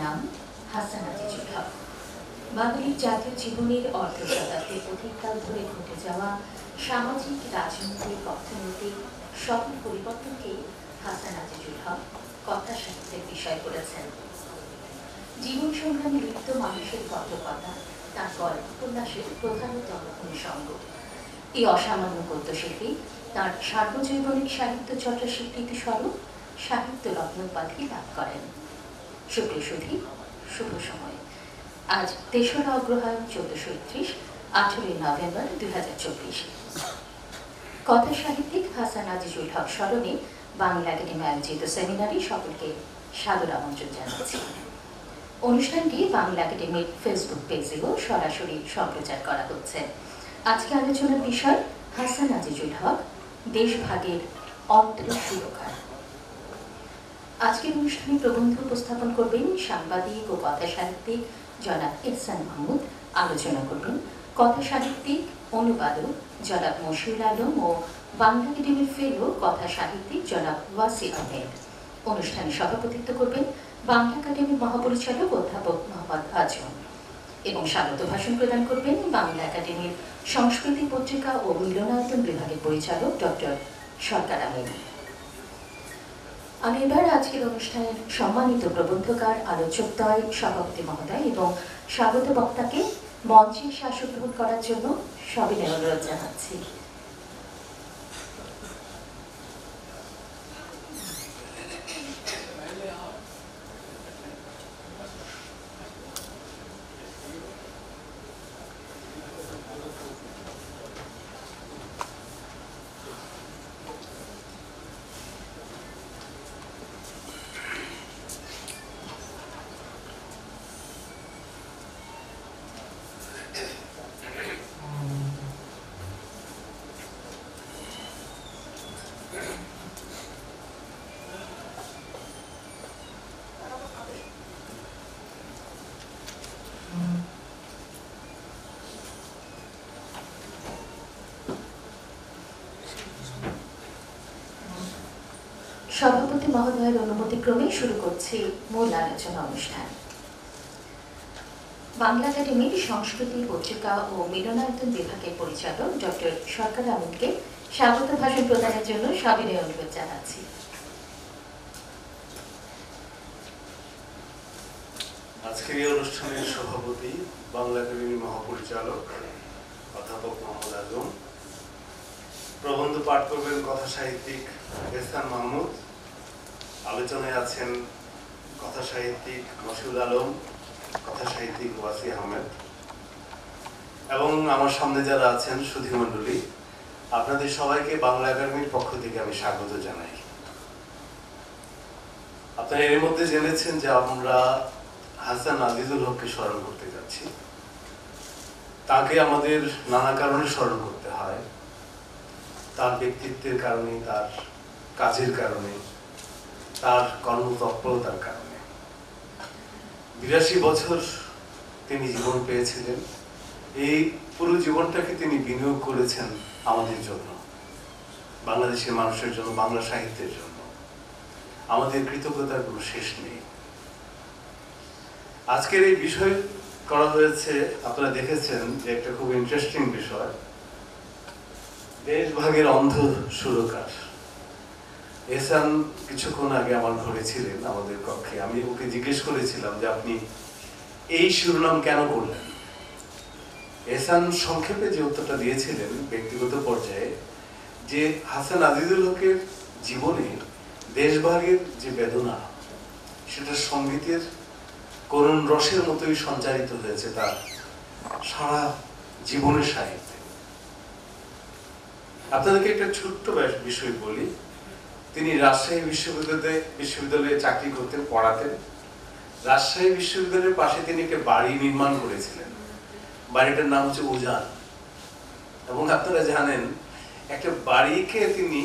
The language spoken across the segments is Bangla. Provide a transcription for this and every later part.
নাম হাসান আজিজুল হক। বাঙালির জাতীয় জীবনের অর্ধ শতাব্দীর অধিককাল ধরে ঘটে যাওয়া সামাজিক, রাজনৈতিক, অর্থনৈতিক সকল পরিবর্তনকে হাসান আজিজুল হক কথা সাহিত্যের বিষয় করেছেন। জীবন সংগ্রামে লিপ্ত মানুষের গল্পকথা তার গল্প উপন্যাসের প্রধানতম অনুষঙ্গ। এই অসামান্য গদ্যশিল্পী তাঁর সার্বজৈবনিক সাহিত্য চর্চার স্বীকৃতি স্বরূপ সাহিত্য রত্ন উপাধি লাভ করেন। সুপ্রিয় সুধী, শুভ সময়। আজ ৩রা অগ্রহায়ণ ১৪৩০, ৮ই নভেম্বর ২০২৪। কথা সাহিত্যিক হাসান আজিজুল হক স্মরণে বাংলা একাডেমি আয়োজিত সেমিনারে সকলকে সাদর আমন্ত্রণ জানাচ্ছি। অনুষ্ঠানটি বাংলা একাডেমির ফেসবুক পেজেও সরাসরি সম্প্রচার করা হচ্ছে। আজকে আলোচনার বিষয় হাসান আজিজুল হক, দেশভাগের অন্তঃসুরক্ষা। আজকের অনুষ্ঠানে প্রবন্ধ উপস্থাপন করবেন সাংবাদিক ও কথা সাহিত্যিক জনাব এহসান মাহমুদ। আলোচনা করবেন কথা সাহিত্যিক, অনুবাদক জনাব মশিউল আলম ও বাংলা একাডেমির ফেলো কথা সাহিত্যিক জনাব ওয়াসি আহমেদ। অনুষ্ঠানে সভাপতিত্ব করবেন বাংলা একাডেমির মহাপরিচালক অধ্যাপক মোহাম্মদ আজম এবং স্বাগত ভাষণ প্রদান করবেন বাংলা একাডেমির সংস্কৃতি পত্রিকা ও মিলনায়তন বিভাগের পরিচালক ডক্টর সরকার আমিন। আমি এবার আজকের অনুষ্ঠানের সম্মানিত প্রবন্ধকার, আলোচকদ্বয়, সভাপতি মহোদয় এবং স্বাগত বক্তাকে মঞ্চে আসন গ্রহণ করার জন্য সবিনয় অনুরোধ জানাচ্ছি। সভাপতি মহোদয়ের অনুমতিক্রমে শুরু করছি মূল আলোচনা অনুষ্ঠান। বাংলা একাডেমির সংস্কৃতি পত্রিকা ও মিলনায়তন বিভাগের পরিচালক ডক্টর সরকার আমিনকে স্বাগত ভাষণ প্রদানের জন্য সবিনয় অনুরোধ জানাচ্ছি। আজকের এই অনুষ্ঠানের সভাপতি বাংলা একাডেমির মহাপরিচালক অধ্যাপক মোহাম্মদ আজম। প্রবন্ধ পাঠ করবেন কথা সাহিত্যিক এহসান মাহমুদ। আলোচনায় আছেন কথা সাহিত্যিক মশিউল আলম, কথা সাহিত্যিক ওয়াসি আহমেদ এবং আমার সামনে যারা আছেন সুধী মণ্ডলী, আপনাদের সবাইকে বাংলা একাডেমির পক্ষ থেকে আমি স্বাগত জানাই। আপনারা এর মধ্যে জেনেছেন যে আমরা হাসান আজিজুল হককে স্মরণ করতে যাচ্ছি। তাকে আমাদের নানা কারণে স্মরণ করতে হয়, তার ব্যক্তিত্বের কারণে, তার কাজের কারণে, তার কর্মতৎপরতার কারণে। ৮২ বছর তিনি জীবন পেয়েছিলেন। এই পুরো জীবনটাকে তিনি বিনিয়োগ করেছেন আমাদের জন্য, বাংলাদেশের মানুষের জন্য, বাংলা সাহিত্যের জন্য। আমাদের কৃতজ্ঞতার কোনো শেষ নেই। আজকের এই বিষয় করা হয়েছে, আপনারা দেখেছেন যে একটা খুব ইন্টারেস্টিং বিষয়, দেশভাগের অন্ধ সুরকার। এহসান কিছুক্ষণ আগে আমার ঘরে ছিলেন আমাদের কক্ষে। আমি ওকে জিজ্ঞেস করেছিলাম যে আপনি এই শিরোনাম কেন করলেন। এহসান সংক্ষেপে যে উত্তরটা দিয়েছিলেন ব্যক্তিগত পর্যায়ে, যে হাসান আজিজুল হকের জীবনে দেশভাগের যে বেদনা, সেটা সংগীতের করুণ রসের মতোই সঞ্চারিত হয়েছে তার সারা জীবনের সাহিত্যে। আপনাদেরকে একটা ছোট্ট বিষয় বলি। তিনি রাজশাহী বিশ্ববিদ্যালয়ে চাকরি করতেন, পড়াতেন। রাজশাহী বিশ্ববিদ্যালয়ের পাশে তিনি একটা বাড়ি নির্মাণ করেছিলেন। বাড়িটার নাম হচ্ছে উজান। এবং আপনারা জানেন, একটা বাড়িকে তিনি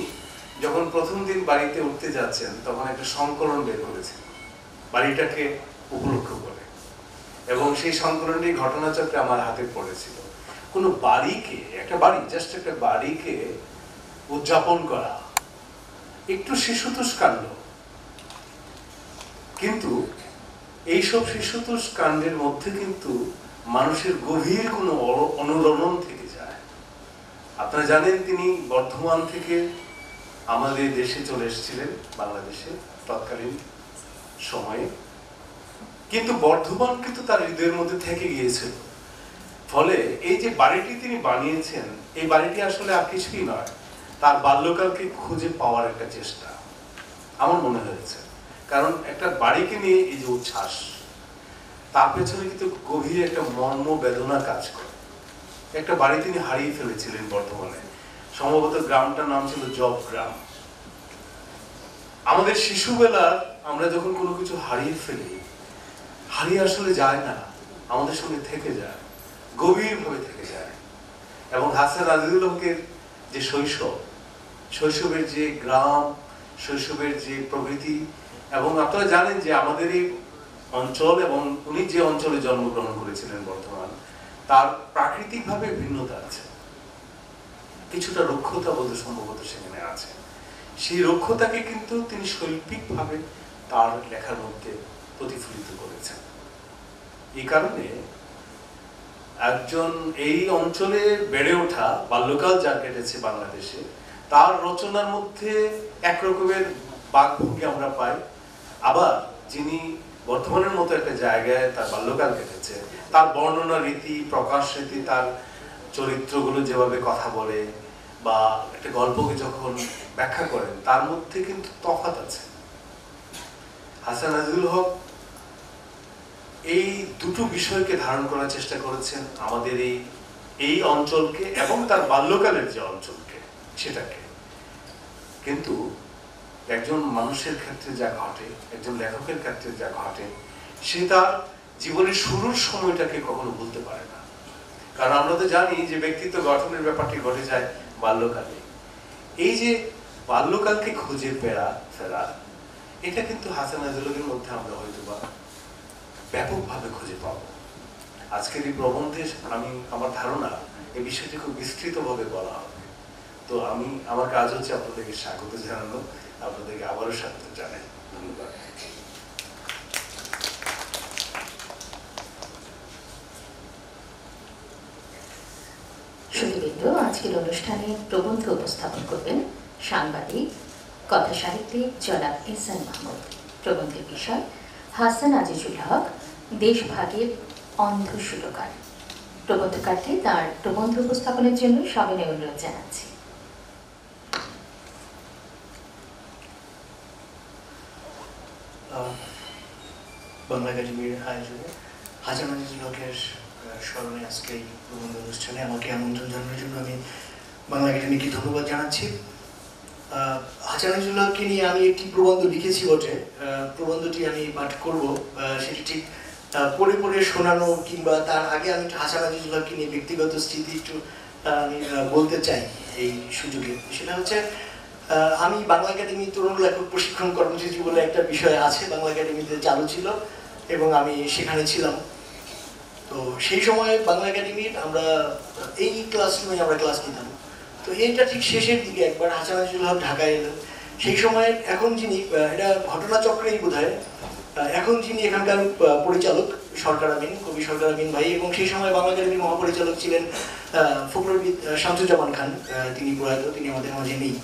যখন প্রথম দিন বাড়িতে উঠতে যাচ্ছেন তখন একটা সংকলন বের করেছেন বাড়িটাকে উপলক্ষ করে, এবং সেই সংকলনটি ঘটনাচক্রে আমার হাতে পড়েছিল। কোনো বাড়িকে, একটা বাড়ি, জাস্ট একটা বাড়িকে উদযাপন করা একটু শিশুতোষ কাণ্ড, কিন্তু এইসব শিশুতোষ কাণ্ডের মধ্যে কিন্তু মানুষের গভীর কোনো অনুরণন থেকে যায়। আপনারা জানেন তিনি বর্ধমান থেকে আমাদের দেশে চলে এসেছিলেন, বাংলাদেশে তৎকালীন সময়ে, কিন্তু বর্ধমান কিন্তু তার হৃদয়ের মধ্যে থেকে গিয়েছিল। ফলে এই যে বাড়িটি তিনি বানিয়েছেন, এই বাড়িটি আসলে আর কিছুই নয়, তার বাল্যকালকে খুঁজে পাওয়ার একটা চেষ্টা আমার মনে হয়েছে। কারণ একটা বাড়িকে নিয়ে এই যে উচ্ছ্বাস, তার পেছনে কিন্তু গভীর একটা মর্ম বেদনা কাজ করে। একটা বাড়ি তিনি হারিয়ে ফেলেছিলেন বর্তমানে, সম্ভবত গ্রামটার নাম ছিল জব গ্রাম। আমাদের শিশুবেলার আমরা যখন কোনো কিছু হারিয়ে ফেলি, হারিয়ে আসলে যায় না, আমাদের সঙ্গে থেকে যায়, গভীরভাবে থেকে যায়। এবং হাসান আজিজুল হকের যে শৈশবের যে গ্রাম, শৈশবের যে প্রকৃতি, এবং আপনারা জানেন যে আমাদের এই অঞ্চল এবং উনি যে অঞ্চলে জন্মগ্রহণ করেছিলেন বর্তমান, তার প্রাকৃতিকভাবে ভিন্নতা আছে, কিছুটা রুক্ষতা বোধ সম্ভবত সেখানে আছে। সেই রুক্ষতাকে কিন্তু তিনি শৈল্পিকভাবে তার লেখার মধ্যে প্রতিফলিত করেছেন। এই কারণে একজন এই অঞ্চলে বেড়ে ওঠা, বাল্যকাল যার কেটেছে বাংলাদেশে, তার রচনার মধ্যে একরকমের বাকভঙ্গি আমরা পাই। আবার যিনি বর্ধমানের মতো একটা জায়গায় তার বাল্যকাল কেটেছে, তার বর্ণনা রীতি, প্রকাশ রীতি, তার চরিত্রগুলো যেভাবে কথা বলে বা একটা গল্পকে যখন ব্যাখ্যা করেন, তার মধ্যে কিন্তু তফাৎ আছে। হাসান আজিজুল হক এই দুটো বিষয়কে ধারণ করার চেষ্টা করেছেন, আমাদের এই অঞ্চলকে এবং তার বাল্যকালের যে অঞ্চলকে, সেটাকে। কিন্তু একজন মানুষের ক্ষেত্রে যা ঘটে, একজন লেখকের ক্ষেত্রে যা ঘটে, সে তার জীবনের শুরুর সময়টাকে কখনো ভুলতে পারে না। কারণ আমরা তো জানি যে ব্যক্তিত্ব গঠনের ব্যাপারটি ঘটে যায় বাল্যকালে। এই যে বাল্যকালকে খুঁজে ফেরা, এটা কিন্তু হাসান আজিজুল হকের মধ্যে আমরা হয়তো বা ব্যাপকভাবে খুঁজে পাব। আজকের এই প্রবন্ধে আমার ধারণা এই বিষয়টি খুব বিস্তৃতভাবে বলা হবে। তো আমার কাজ হচ্ছে আপনাদেরকে স্বাগত জানানো, আপনাদেরকে আবারও স্বাগত জানাই। ধন্যবাদ। সুধীবৃন্দ, আজকের অনুষ্ঠানে প্রবন্ধ উপস্থাপন করবেন সাংবাদিক, কথা সাহিত্যিক জনাব এহসান মাহমুদ। প্রবন্ধের বিষয় হাসান আজিজুল হক, দেশভাগের অন্ধ সুরকার। প্রবন্ধকারকে তার প্রবন্ধ উপস্থাপনের জন্য সবিনয় অনুরোধ জানাচ্ছি। বাংলা একাডেমির আয়োজনে হাসান আজিজুল হকের স্মরণে আজকে এই প্রবন্ধ অনুষ্ঠানে আমাকে আমন্ত্রণ জানানোর জন্য আমি বাংলা একাডেমিকে ধন্যবাদ জানাচ্ছি। হাসান আজিজুল হককে নিয়ে আমি একটি প্রবন্ধ লিখেছি বটে, প্রবন্ধটি আমি পাঠ করব। সেটি ঠিক পড়ে পড়ে শোনানো কিংবা তার আগে আমি হাসান আজিজুল হককে নিয়ে ব্যক্তিগত স্মৃতি একটু আমি বলতে চাই এই সুযোগে। সেটা হচ্ছে, আমি বাংলা একাডেমি তরুণ লেখক প্রশিক্ষণ কর্মসূচি বলে একটা বিষয় আছে, বাংলা একাডেমিতে চালু ছিল এবং আমি সেখানে ছিলাম। তো সেই সময় বাংলা একাডেমির আমরা এই ক্লাসরুমে আমরা ক্লাস নিতাম। তো এইটা ঠিক শেষের দিকে একবার হাসান আজিজুল হক ঢাকায় এলেন। সেই সময় এখন যিনি, এটা ঘটনাচক্রেই বোধ হয়, এখন যিনি এখানকার পরিচালক সরকার আমিন, কবি সরকার আমিন ভাই, এবং সেই সময় বাংলা একাডেমির মহাপরিচালক ছিলেন ফখরুদ্দিন শামসুজ্জামান খান, তিনি প্রয়াত, তিনি আমাদের মাঝে নেই।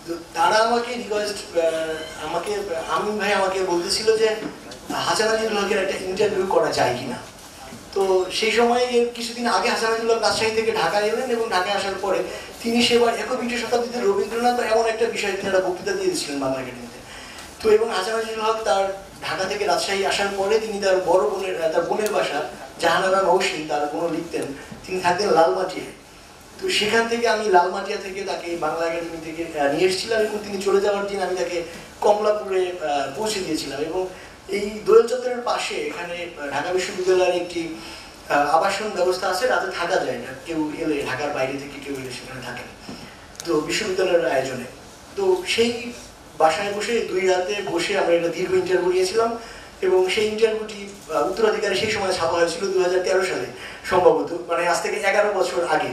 তো তারা আমাকে রিকোয়েস্ট, আমিন ভাই আমাকে বলতেছিল যে হাসান আজিজুল হকের একটা ইন্টারভিউ করা যায় কিনা। তো সেই সময় কিছুদিন আগে হাসান আজিজুল হক রাজশাহী থেকে ঢাকায় এলেন এবং ঢাকায় আসার পরে তিনি সেবার একবিংশ শতাব্দীতে রবীন্দ্রনাথ এমন একটা বিষয়ে তিনি একটা বক্তৃতা দিয়েছিলেন বাংলা একাডেমিতে। তো এবং হাসান আজিজুল হক তার ঢাকা থেকে রাজশাহী আসার পরে তিনি তার বোনের বাসা জাহানারা নওশীন, তার বোনও লিখতেন, তিনি থাকতেন লালমাটিয়ায়। তো সেখান থেকে আমি লালমাটিয়া থেকে তাকে বাংলা একাডেমি থেকে নিয়ে এসেছিলাম এবং তিনি চলে যাওয়ার দিন আমি তাকে কমলাপুরে পৌঁছে দিয়েছিলাম। এবং এই দোয়েল চত্বরের পাশে এখানে ঢাকা বিশ্ববিদ্যালয়ের একটি আবাসন ব্যবস্থা আছে, রাতে থাকা যায় না, কেউ এলে ঢাকার বাইরে থেকে কেউ এলে সেখানে থাকে তো বিশ্ববিদ্যালয়ের আয়োজনে। তো সেই বাসায় বসে 2 রাতে বসে আমরা একটা দীর্ঘ ইন্টারভিউ নিয়েছিলাম এবং সেই ইন্টারভিউটি উত্তরাধিকারে সেই সময় ছাপা হয়েছিল 2013 সালে সম্ভবত, মানে আজ থেকে 11 বছর আগে।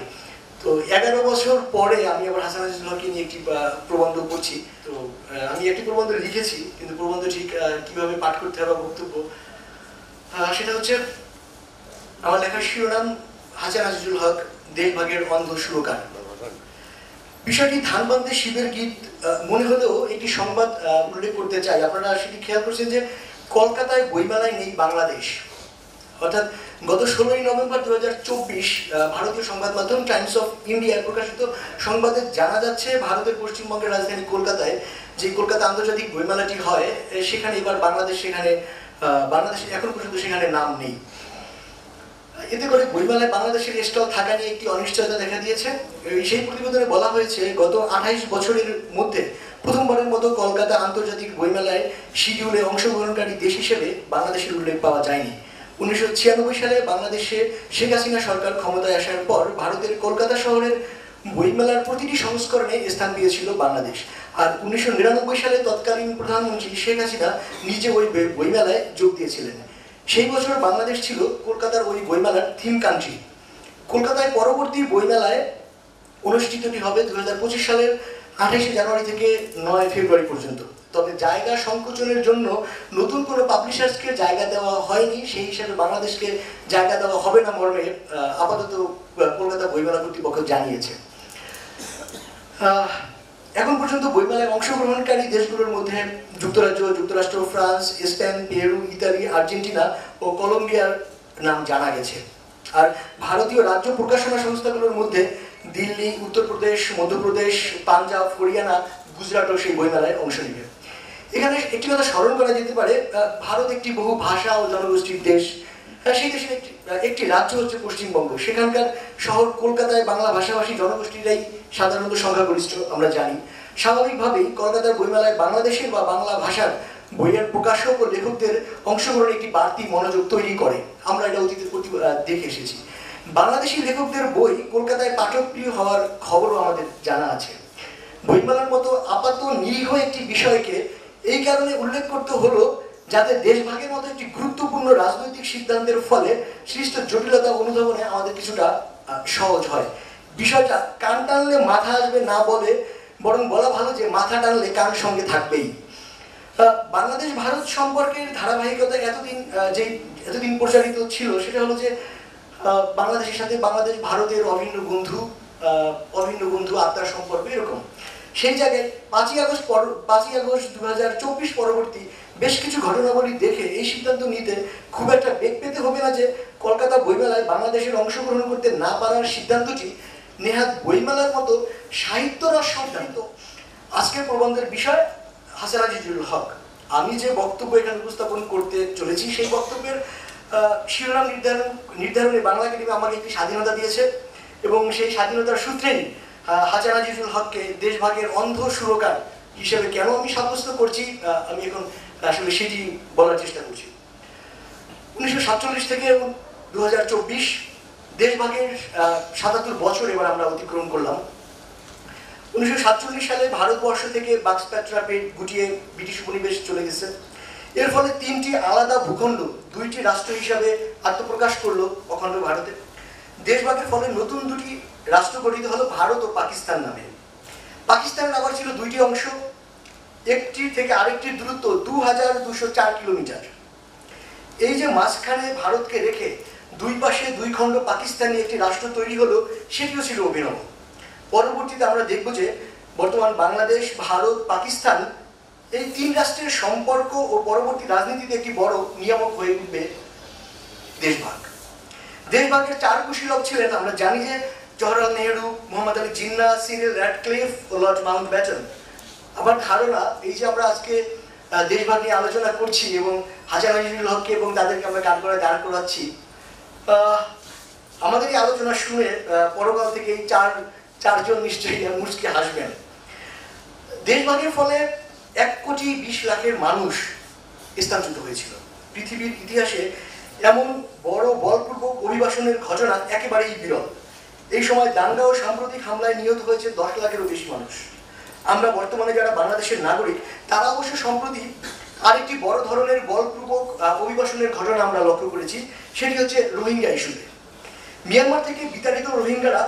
তো 11 বছর পরে আমি আবার হাসান আজিজুল হককে নিয়ে একটি প্রবন্ধ পড়ছি। তো আমি একটি প্রবন্ধ লিখেছি, কিন্তু প্রবন্ধ ঠিক কিভাবে পাঠ করতে হবে, বক্তব্য সেটা হচ্ছে আমার লেখার শিরোনাম হাসান আজিজুল হক দেশভাগের অন্ধ সুরকার। বিষয়টি ধানবান্ধে শিবের গীত মনে হলেও একটি সংবাদ উল্লেখ করতে চাই। আপনারা সেটি খেয়াল করছেন যে কলকাতায় বইমেলায় নেই বাংলাদেশ। অর্থাৎ গত 16ই নভেম্বর 2024 ভারতীয় সংবাদ মাধ্যম টাইমস অফ ইন্ডিয়ায় প্রকাশিত সংবাদে জানা যাচ্ছে ভারতের পশ্চিমবঙ্গের রাজধানী কলকাতায় যে কলকাতা আন্তর্জাতিক বইমেলাটি হয় সেখানে এবার বাংলাদেশ এখন পর্যন্ত সেখানে নাম নেই। এতে করে বইমেলায় বাংলাদেশের স্টল থাকা নিয়ে একটি অনিশ্চয়তা দেখা দিয়েছে। সেই প্রতিবেদনে বলা হয়েছে গত 28 বছরের মধ্যে প্রথমবারের মতো কলকাতা আন্তর্জাতিক বইমেলায় শিডিউলে অংশগ্রহণকারী দেশ হিসেবে বাংলাদেশের উল্লেখ পাওয়া যায়নি। 1996 সালে বাংলাদেশে শেখ হাসিনা সরকার ক্ষমতায় আসার পর ভারতের কলকাতা শহরের বইমেলার প্রতিটি সংস্করণে স্থান পেয়েছিল বাংলাদেশ। আর 1999 সালে তৎকালীন প্রধানমন্ত্রী শেখ হাসিনা নিজে ওই বইমেলায় যোগ দিয়েছিলেন। সেই বছর বাংলাদেশ ছিল কলকাতার ওই বইমেলার থিম কান্ট্রি। কলকাতায় পরবর্তী বইমেলায় অনুষ্ঠিতটি হবে 2025 সালের 28 জানুয়ারি থেকে 9 ফেব্রুয়ারি পর্যন্ত। তবে জায়গা সংকোচনের জন্য নতুন কোনো পাবলিশার্সকে জায়গা দেওয়া হয়নি, সেই হিসাবে বাংলাদেশকে জায়গা দেওয়া হবে না মর্মে আপাতত কলকাতা বইমেলা কর্তৃপক্ষ জানিয়েছে। এখন পর্যন্ত বইমেলায় অংশগ্রহণকারী দেশগুলোর মধ্যে যুক্তরাজ্য, যুক্তরাষ্ট্র, ফ্রান্স, স্পেন, পেরু, ইতালি, আর্জেন্টিনা ও কলম্বিয়ার নাম জানা গেছে। আর ভারতীয় রাজ্য প্রকাশনা সংস্থাগুলোর মধ্যে দিল্লি, উত্তরপ্রদেশ, মধ্যপ্রদেশ, পাঞ্জাব, হরিয়ানা, গুজরাটও সেই বইমেলায় অংশ নেবে। এখানে একটি কথা স্মরণ করা যেতে পারে, ভারত একটি বহু ভাষা ও জনগোষ্ঠীর দেশ। সেই দেশের একটি রাজ্য হচ্ছে পশ্চিমবঙ্গ। সেখানকার শহর কলকাতায় বাংলা ভাষাভাষী জনগোষ্ঠীরাই সাধারণত সংখ্যাগরিষ্ঠ আমরা জানি। স্বাভাবিকভাবেই কলকাতার বইমেলায় বাংলাদেশের বা বাংলা ভাষার বইয়ের প্রকাশক ও লেখকদের অংশগ্রহণ একটি বাড়তি মনোযোগ তৈরি করে। আমরা এটা অতীতে দেখে এসেছি। বাংলাদেশি লেখকদের বই কলকাতায় পাঠকপ্রিয় হওয়ার খবরও আমাদের জানা আছে। বইমেলার মতো আপাত নিরীহ একটি বিষয়কে এই কারণে উল্লেখ করতে হলো যাতে দেশভাগের মতো একটি গুরুত্বপূর্ণ রাজনৈতিক সিদ্ধান্তের ফলে সৃষ্ট জটিলতা অনুধাবনে আমাদের কিছুটা সহজ হয়। বিষয়টা কান টানলে মাথা আসবে না বলে বরং বলা ভালো যে মাথা টানলে কান সঙ্গে থাকবেই। বাংলাদেশ ভারত সম্পর্কের ধারাবাহিকতা এতদিন প্রচারিত ছিল সেটা হলো যে বাংলাদেশের সাথে বাংলাদেশ ভারতের অভিন্ন বন্ধু আত্মার সম্পর্ক এরকম। সেই জায়গায় 5ই আগস্ট 2024 পরবর্তী বেশ কিছু ঘটনাবলী দেখে এই সিদ্ধান্ত নিতে খুব একটা বেগ পেতে হবে না যে কলকাতা বইমেলায় বাংলাদেশের অংশগ্রহণ করতে না পারার সিদ্ধান্তটি নেহাত বইমেলার মতো সাহিত্যরস সিদ্ধান্ত। আজকের প্রবন্ধের বিষয় হাসান আজিজুল হক। আমি যে বক্তব্য এখানে উপস্থাপন করতে চলেছি সেই বক্তব্যের শিরোনাম নির্ধারণে বাংলা একাডেমি আমাকে একটি স্বাধীনতা দিয়েছে এবং সেই স্বাধীনতার সূত্রেই হাসান আজিজুল হককে দেশভাগের অন্ধ সুরকার হিসেবে কেন আমি সাব্যস্ত করছি আমি এখন আসলে সেটি বলার চেষ্টা করছি। 1947 থেকে 2024 দেশভাগের 77 বছর এবার আমরা অতিক্রম করলাম। 1947 সালে ভারতবর্ষ থেকে বাক্সপ্যাট্রা গুটিয়ে ব্রিটিশ উপনিবেশ চলে গেছে। এর ফলে 3টি আলাদা ভূখণ্ড 2টি রাষ্ট্র হিসাবে আত্মপ্রকাশ করলো অখণ্ড ভারতে। দেশভাগের ফলে নতুন 2টি রাষ্ট্র গঠিত হলো ভারত ও পাকিস্তান নামে। পাকিস্তানের আবার ছিল 2টি অংশ, একটি থেকে আরেকটির দূরত্ব 2204 কিলোমিটার। এই যে মাঝখানে ভারতকে রেখে দুই পাশে 2 খণ্ড পাকিস্তানি একটি রাষ্ট্র তৈরি হলো সেটিও ছিল অভিনব। পরবর্তীতে আমরা দেখব যে বর্তমান বাংলাদেশ, ভারত, পাকিস্তান এই 3 রাষ্ট্রের সম্পর্ক ও পরবর্তী রাজনীতিতে একটি বড় নিয়ামক হয়ে উঠবে দেশভাগ। দেশভাগের 4 কুশীলব ছিলেন আমরা জানি যে জওহরলাল নেহেরু, মোহাম্মদ আলী জিন্না, সিরিল র্যাডক্লিফ ও লর্ড মাউন্টব্যাটেন। আমার ধারণা এই যে আমরা আজকে দেশভাগ নিয়ে আলোচনা করছি এবং হাসান আজিজুল হককে এবং তাদেরকে আমরা কাঠগড়ায় দাঁড় করাচ্ছি, আমাদের এই আলোচনা শুনে পরকাল থেকে এই চারজন নিশ্চয়ই মুচকি হাসবেন। দেশভাগের ফলে 1,20,00,000 মানুষ স্থানচ্যুত হয়েছিল। পৃথিবীর ইতিহাসে এমন বড় বলপূর্বক অভিবাসনের ঘটনা একেবারেই বিরল। এই সময় দাঙ্গা ও সাম্প্রতিক হামলায় নিহত হয়েছে 10 লাখেরও বেশি মানুষ। আমরা বর্তমানে যারা বাংলাদেশের নাগরিক তারা অবশ্য সম্প্রতি আরেকটি বড় ধরনের বলপূর্বক অভিবাসনের ঘটনা আমরা লক্ষ্য করেছি, সেটি হচ্ছে রোহিঙ্গা ইস্যুতে। মিয়ানমার থেকে বিতাড়িত রোহিঙ্গারা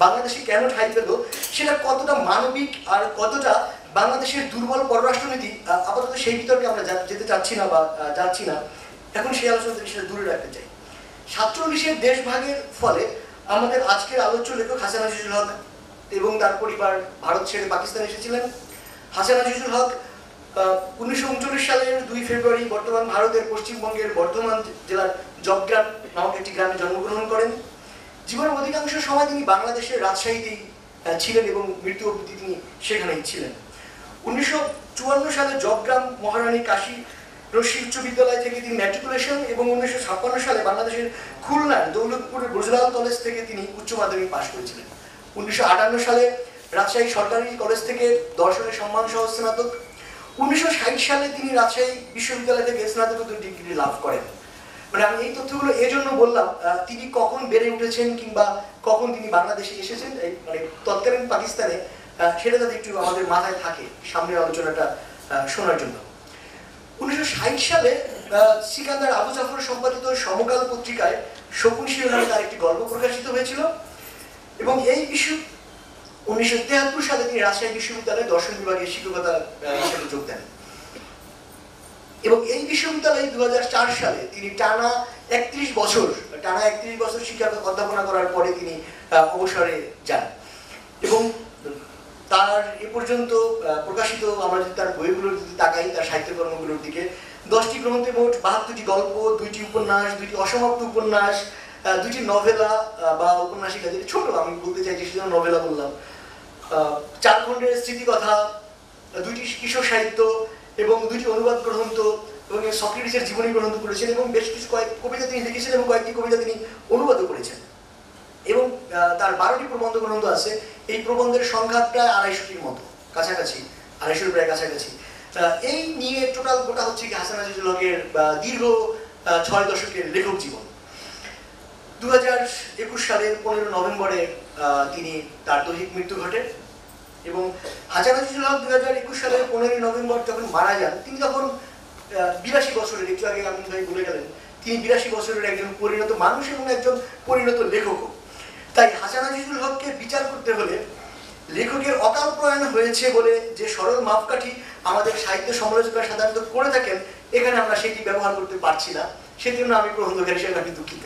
বাংলাদেশে কেন ঠাঁই পেল সেটা কতটা মানবিক আর কতটা বাংলাদেশের দুর্বল পররাষ্ট্রনীতি আপাতত সেই বিতর্কে আমরা যেতে চাচ্ছি না বা যাচ্ছি না। এখন সেই আলোচনা থেকে সেটা দূরে রাখতে চাই। 47-এর দেশভাগের ফলে আমাদের আজকের আলোচ্য লেখক হাসান আজিজুল হক এবং তার পরিবার ভারত ছেড়ে পাকিস্তানে এসেছিলেন। হাসান আজিজুল হক 1939 সালের 2 ফেব্রুয়ারি বর্তমান ভারতের পশ্চিমবঙ্গের বর্ধমান জেলার জবগ্রাম নামক একটি গ্রামে জন্মগ্রহণ করেন। জীবনের অধিকাংশ সময় তিনি বাংলাদেশের রাজশাহীতেই ছিলেন এবং মৃত্যু অবধি তিনি সেখানেই ছিলেন। 1954 সালে জবগ্রাম মহারানী কাশী রশি উচ্চ বিদ্যালয় থেকে তিনি ম্যাট্রিকুলেশন এবং 1956 সালে বাংলাদেশের খুলনার দৌলতপুরের বজলাল কলেজ থেকে তিনি উচ্চ মাধ্যমিক পাশ করেছিলেন। 1958 সালে রাজশাহী সরকারি কলেজ থেকে দর্শনের সম্মান সহ স্নাতক। 1960 সালে তিনি রাজশাহী বিশ্ববিদ্যালয় থেকে স্নাতকোত্তর ডিগ্রি লাভ করেন। মানে আমি এই তথ্যগুলো এই জন্য বললাম, তিনি কখন বেড়ে উঠেছেন কিংবা কখন তিনি বাংলাদেশে এসেছেন, মানে তৎকালীন পাকিস্তানে, সেটা যাতে একটু আমাদের মাথায় থাকে সামনের আলোচনাটা শোনার জন্য। 1960 সালে সিকান্দার আবু জাফর সম্পাদিত সমকাল পত্রিকায় শকুন শিরোনামে তার একটি গল্প প্রকাশিত হয়েছিল এবং এই 1973 সালে তিনি রাজশাহী বিশ্ববিদ্যালয়ে দর্শন বিভাগে শিক্ষকতা হিসেবে যোগ দেন এবং এই বিশ্ববিদ্যালয়ে 2004 সালে তিনি টানা 31 বছর শিক্ষা অধ্যাপনা করার পরে তিনি অবসরে যান এবং তার এ পর্যন্ত প্রকাশিত, আমরা যদি তার বইগুলোর দিকে তাকাই, তার সাহিত্যকর্মগুলোর দিকে, 10টি গ্রন্থে মোট 72টি গল্প, 2টি উপন্যাস, 2টি অসমাপ্ত উপন্যাস, 2টি নভেলা বা উপন্যাসিকা, যেটা ছোট আমি বলতে চাই যে সেজন্য নভেলা বললাম, 4 খণ্ডের স্মৃতিকথা, 2টি কিশোর সাহিত্য এবং 2টি অনুবাদ গ্রন্থ এবং সক্রেটিসের জীবনী গ্রন্থ করেছেন এবং বেশ কিছু কবিতা তিনি লিখেছেন এবং কয়েকটি কবিতা তিনি অনুবাদও করেছেন এবং তার 12টি প্রবন্ধ গ্রন্থ আছে। এই প্রবন্ধের সংখ্যা প্রায় 250টির মতো, কাছাকাছি 250 প্রায় কাছাকাছি। এই নিয়ে টোটাল গোটা হচ্ছে কি হাসান আজিজুল হকের দীর্ঘ 6 দশকের লেখক জীবন। 2021 সালের 15 নভেম্বরে তিনি তার দৈহিক মৃত্যু ঘটে এবং হাসান আজিজুল হক 2021 সালের 15 নভেম্বর যখন মারা যান তিনি তখন 82 বছরের, একটু আগে আপনি ভাই বলে গেলেন, তিনি 82 বছরের একজন পরিণত মানুষ এবং একজন পরিণত লেখকও। তাই হাসান আজিজুল হককে বিচার করতে হলে লেখকের অকাল প্রয়াণ হয়েছে বলে যে সরল মাপকাঠি আমাদের সাহিত্য সমালোচকরা সাধারণত করে থাকেন, এখানে আমরা সেটি ব্যবহার করতে পারছি না, সেজন্য আমি গ্রহণকারী হিসেবে আমি দুঃখিত।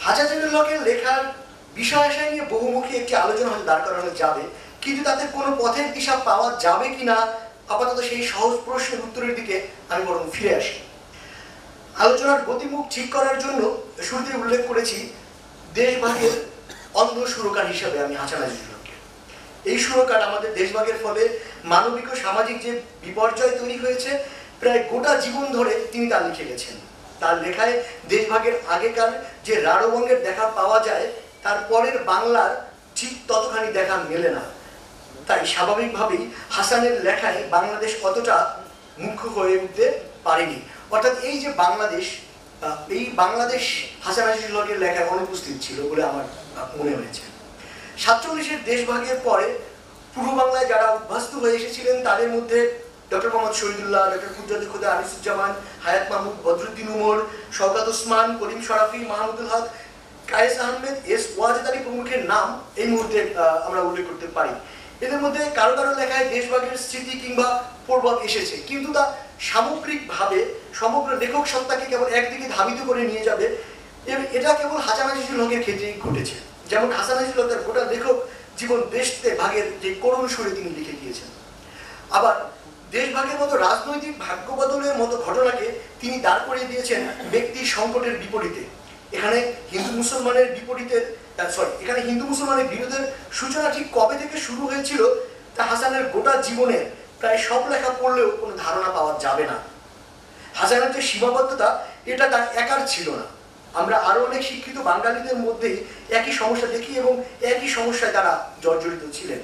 হাসান আজিজুল হকের লেখার বিষয় আশয় নিয়ে বহুমুখী একটি আলোচনা হয়তো দাঁড় করানো যাবে, কিন্তু তাতে কোনো পথের দিশা পাওয়া যাবে কিনা আপাতত সেই সহজ প্রশ্নের উত্তরের দিকে আমি বরং ফিরে আসি। আলোচনার গতিমুখ ঠিক করার জন্য শুরুতে উল্লেখ করেছি দেশভাগের অন্ধ সুরকার হিসাবে আমি হাসান আজিজুল হককে। এই সুরকার আমাদের দেশভাগের ফলে মানবিক ও সামাজিক যে বিপর্যয় তৈরি হয়েছে প্রায় গোটা জীবন ধরে তিনি তা লিখে গেছেন। তার লেখায় দেশভাগের আগেকার যে রাঢ়বঙ্গের দেখা পাওয়া যায় তার পরের বাংলার ঠিক ততখানি দেখা মেলে না। তাই স্বাভাবিকভাবেই হাসানের লেখায় বাংলাদেশ অতটা মুখ্য হয়ে উঠতে পারেনি। অর্থাৎ এই যে বাংলাদেশ, এই বাংলাদেশ হাসান আজিজুল হকের লেখায় অনুপস্থিত ছিল বলে আমার মনে হয়েছে। 47-এর দেশভাগের পরে পূর্ব বাংলায় যারা উদ্বাস্তু হয়ে এসেছিলেন তাদের মধ্যে ডক্টর মোহাম্মদ শহীদুল্লাহ, ডক্টর কুদরত খোদা আনিসুজ্জামান, হায়াত মাহমুদ, বদরুদ্দিন উমর, শওকত ওসমান, করিম শরাফি, মাহমুদুল হক, কায়েস আহমেদ, এস ওয়াজেদ আলী প্রমুখের নাম এই মুহূর্তে আমরা উল্লেখ করতে পারি। এদের মধ্যে কারো কারো লেখায় দেশভাগের স্মৃতি কিংবা প্রভাব এসেছে, কিন্তু তা সামগ্রিকভাবে সমগ্র লেখক সত্তাকে কেবল একদিকে ধাবিত করে নিয়ে যাবে, এটা কেবল হাসান আজিজুল হকের ক্ষেত্রেই ঘটেছে। যেমন হাসান আজিজুল হকের গোটা লেখক জীবন দেশতে ভাগের যে করুণ সুরে তিনি লিখে গিয়েছেন। আবার দেশভাগের মতো রাজনৈতিক ভাগ্য বদলের মতো ঘটনাকে তিনি দাঁড় করিয়ে দিয়েছেন ব্যক্তির সংকটের বিপরীতে। এখানে হিন্দু মুসলমানের বিরোধের সূচনা ঠিক কবে থেকে শুরু হয়েছিল তা হাসানের গোটা জীবনের প্রায় সব লেখা পড়লেও কোনো ধারণা পাওয়া যাবে না। হাসানের যে সীমাবদ্ধতা এটা তার একার ছিল না। আমরা আরো অনেক শিক্ষিত বাঙালিদের মধ্যেই একই সমস্যা দেখি এবং একই সমস্যায় তারা জর্জরিত ছিলেন।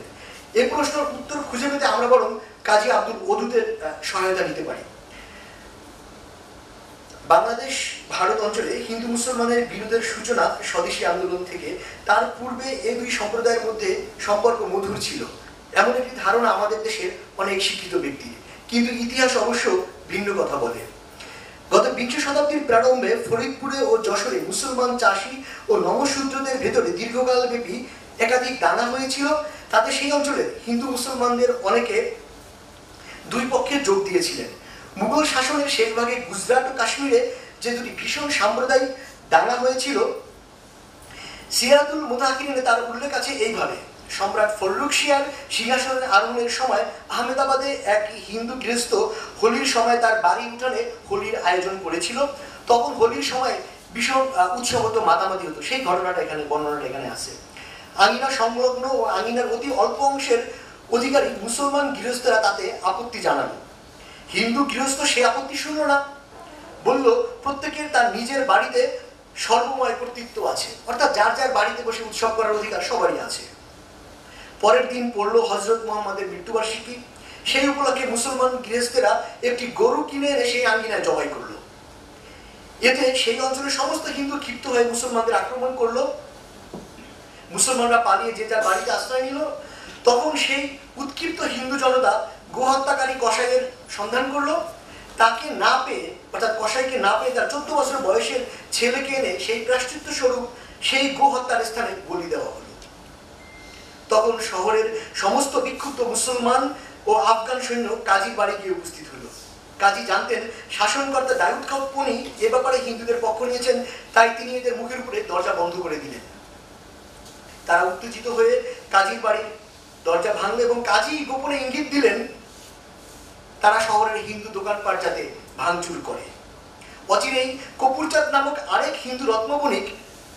এই প্রশ্নের উত্তর খুঁজে পেতে আমরা বরং কাজী আব্দুল ওদুদের সহায়তা নিতে পারি। বাংলাদেশ ভারত অঞ্চলে হিন্দু মুসলমানের বিরোধের সূচনা স্বদেশী আন্দোলন থেকে, তার পূর্বে এই দুই সম্প্রদায়ের মধ্যে সম্পর্ক মধুর ছিল এমন একটি ধারণা আমাদের দেশের অনেক শিক্ষিত ব্যক্তির, কিন্তু ইতিহাস অবশ্য ভিন্ন কথা বলে। গত 20 শতাব্দীর প্রারম্ভে ফরিদপুরে ও যশোরে মুসলমান চাষি ও নমশূদ্রদের ভেতরে দীর্ঘকাল ব্যাপী একাধিক দাঙ্গা হয়েছিল। তাতে সেই অঞ্চলে হিন্দু মুসলমানদের অনেকে দুই পক্ষে যোগ দিয়েছিলেন। মুঘল শাসনের শেষ ভাগে গুজরাট ও কাশ্মীরে যে দুটি ভীষণ সাম্প্রদায়িক দাঙ্গা হয়েছিল, সিরাতুল মুতাহাকিরিনে তার উল্লেখ আছে এইভাবে: সম্রাট ফররুখ শিয়ার সিংহাসনের আরোহণের সময় আহমেদাবাদে এক হিন্দু গৃহস্থ হোলির সময় তার বাড়ি উঠানে হোলির আয়োজন করেছিল। তখন হোলির সময় ভীষণ উৎসব হতো, মাতামাতি হতো। সেই ঘটনাটা এখানে, বর্ণনাটা এখানে আছে। আঙিনা সংলগ্ন ও আঙিনার অতি অল্প অংশের অধিকারী মুসলমান গৃহস্থরা তাতে আপত্তি জানালো। হিন্দু গৃহস্থ সে আপত্তি শুনল না, বলল প্রত্যেকের তার নিজের বাড়িতে সর্বময় কর্তৃত্ব আছে, অর্থাৎ যার যার বাড়িতে বসে উৎসব করার অধিকার সবারই আছে। পরের দিন পড়লো হযরত মুহাম্মদের মৃত্যুবার্ষিকী। সেই উপলক্ষে মুসলমান গৃহস্থেরা একটি গরু কিনে এনে সেই আঙ্গিনায় জবাই করলো। এতে সেই অঞ্চলের সমস্ত হিন্দু ক্ষিপ্ত হয়ে মুসলমানদের আক্রমণ করলো। মুসলমানরা পালিয়ে যে যার বাড়িতে আশ্রয় নিল। তখন সেই উৎক্ষিপ্ত হিন্দু জনতা গোহত্যাকারী কসাইয়ের সন্ধান করলো। তাকে না পেয়ে, অর্থাৎ কসাইকে না পেয়ে, তার 14 বছর বয়সের ছেলেকে এনে সেই প্রায়শ্চিত্ত স্বরূপ সেই গোহত্যার স্থানে বলি দেওয়া হলো। তখন শহরের সমস্ত বিক্ষুব্ধ মুসলমান ও আফগান সৈন্য কাজীর বাড়ি গিয়ে উপস্থিত হলো। কাজী জানতেন শাসনকর্তা দাউদ খান পনি এ ব্যাপারে হিন্দুদের পক্ষ নিয়েছেন, তাই তিনি এদের মুখের উপরে দরজা বন্ধ করে দিলেন। তারা উত্তেজিত হয়ে কাজীর বাড়ির দরজা ভাঙল এবং কাজী গোপনে ইঙ্গিত দিলেন তারা শহরের হিন্দু দোকানপাট যাতে ভাঙচুর করে। অচিরেই কপুরচাঁদ নামক আরেক হিন্দু রত্নবণিক